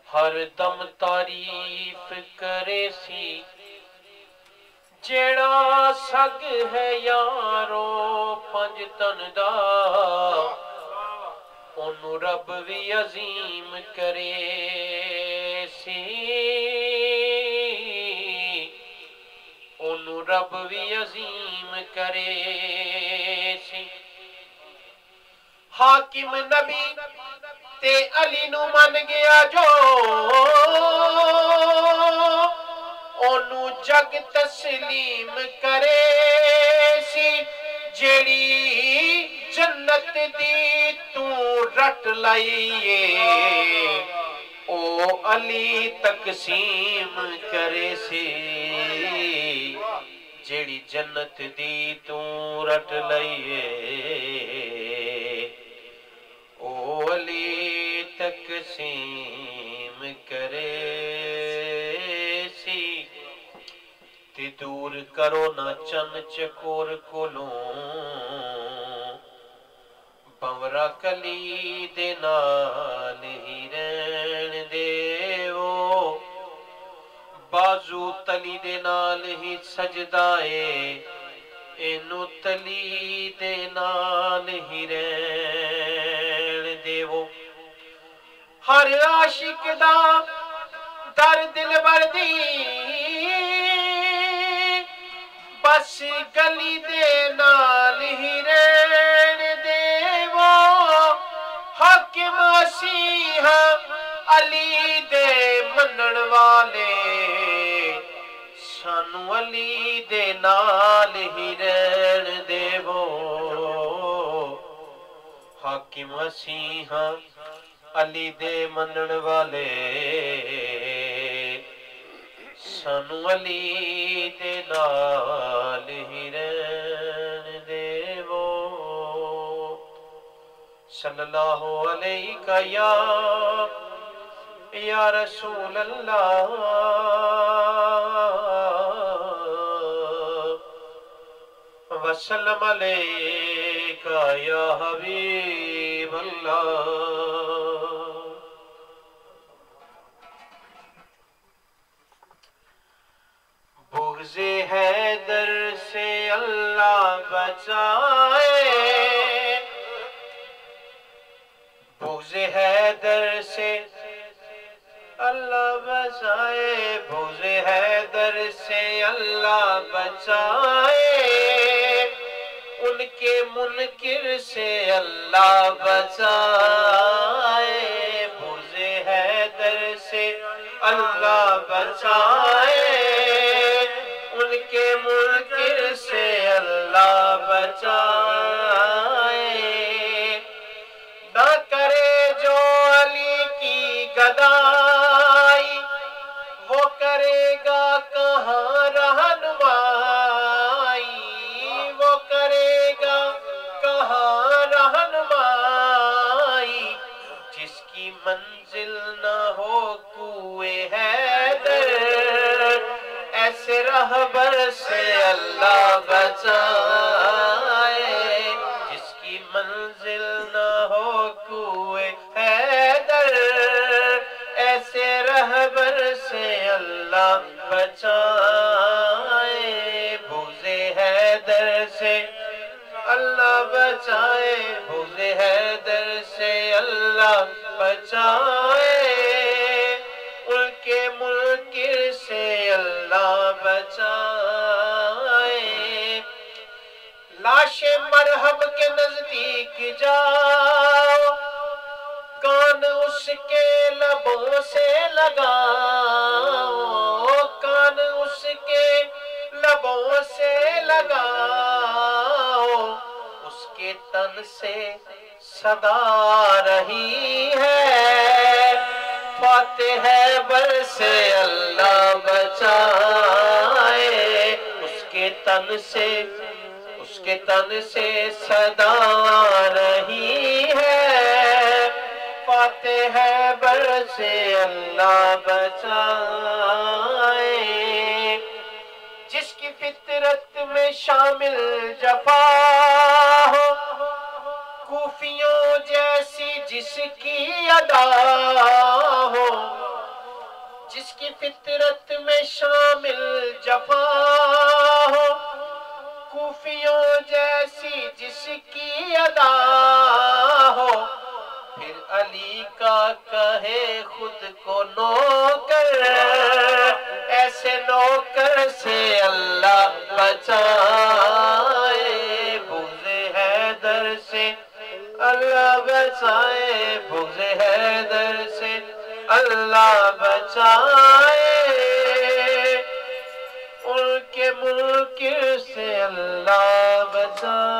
ہر دم تعریف کرے سی جڑا سگ ہے یارو پنج تن دا انو رب بھی عظیم کرے سی انو رب بھی عظیم کرے سی حاکم نبی تے علی نو من گیا جو اونو جگ تسلیم کرے سی جیڑی جنت دی تو رٹ لائیے او علی تقسیم کرے سی جیڑی جنت دی تو رٹ لائیے او علی تقسیم کرے سی تے دور کرو نہ چن چکور کولوں بورا کلی دے نال ہی رہن دے او بازو تلی دے نال ہی سجدائے اینو تلی دے نال ہی رہن دے وہ ہر عاشق دا در دل بردی بس گلی دے نال ہی رہن دے وہ حاکم مسیحا علی دے منن والے سانو علی دے نال ہی رہن دے وہ حاکم مسیحا علی دے منن والے سانو علی دے نال ہی رہن دے وہ صلی اللہ علیہ یا رسول اللہ وسلم علیکہ یا حبیب اللہ بغض حیدر سے اللہ بچائے بغض حیدر سے اللہ بچائے بغض حیدر سے اللہ بچائے ان کے منکر سے اللہ بچائے بغض حیدر سے اللہ بچائے ان کے منکر سے اللہ بچائے نہ کرے جو علی کی گدائی وہ کرے گا کہاں رہنمائی وہ کرے گا کہاں رہنمائی جس کی منزل نہ ہو کوئے حیدر ایسے رہبر سے اللہ بچائے جس کی منزل نہ ہو کوئے حیدر ایسے رہبر سے اللہ بچائے بغض حیدر سے اللہ بچائے بغض حیدر سے اللہ بچائے ان کے منکر سے اللہ بچائے لاش مرہم کے نزدیک جاؤ کان اس کے لبوں سے لگاؤ کان اس کے لبوں سے لگاؤ اس کے تن سے صدا رہی ہے فاتح بر سے اللہ بچائے اس کے تن سے صدا رہی ہے فاتح بر سے اللہ بچائے جس کی فطرت میں شامل جفا ہو کوفیوں جیسی جس کی ادا ہو جس کی فطرت میں شامل جفا ہو کوفیوں جیسی جس کی ادا ہو پھر علی کا کہے خود کو نوکر ایسے نوکر سے اللہ بچائے بغض حیدر سے اللہ بچائے بغض حیدر سے اللہ بچائے ان کے منکر سے اللہ بچائے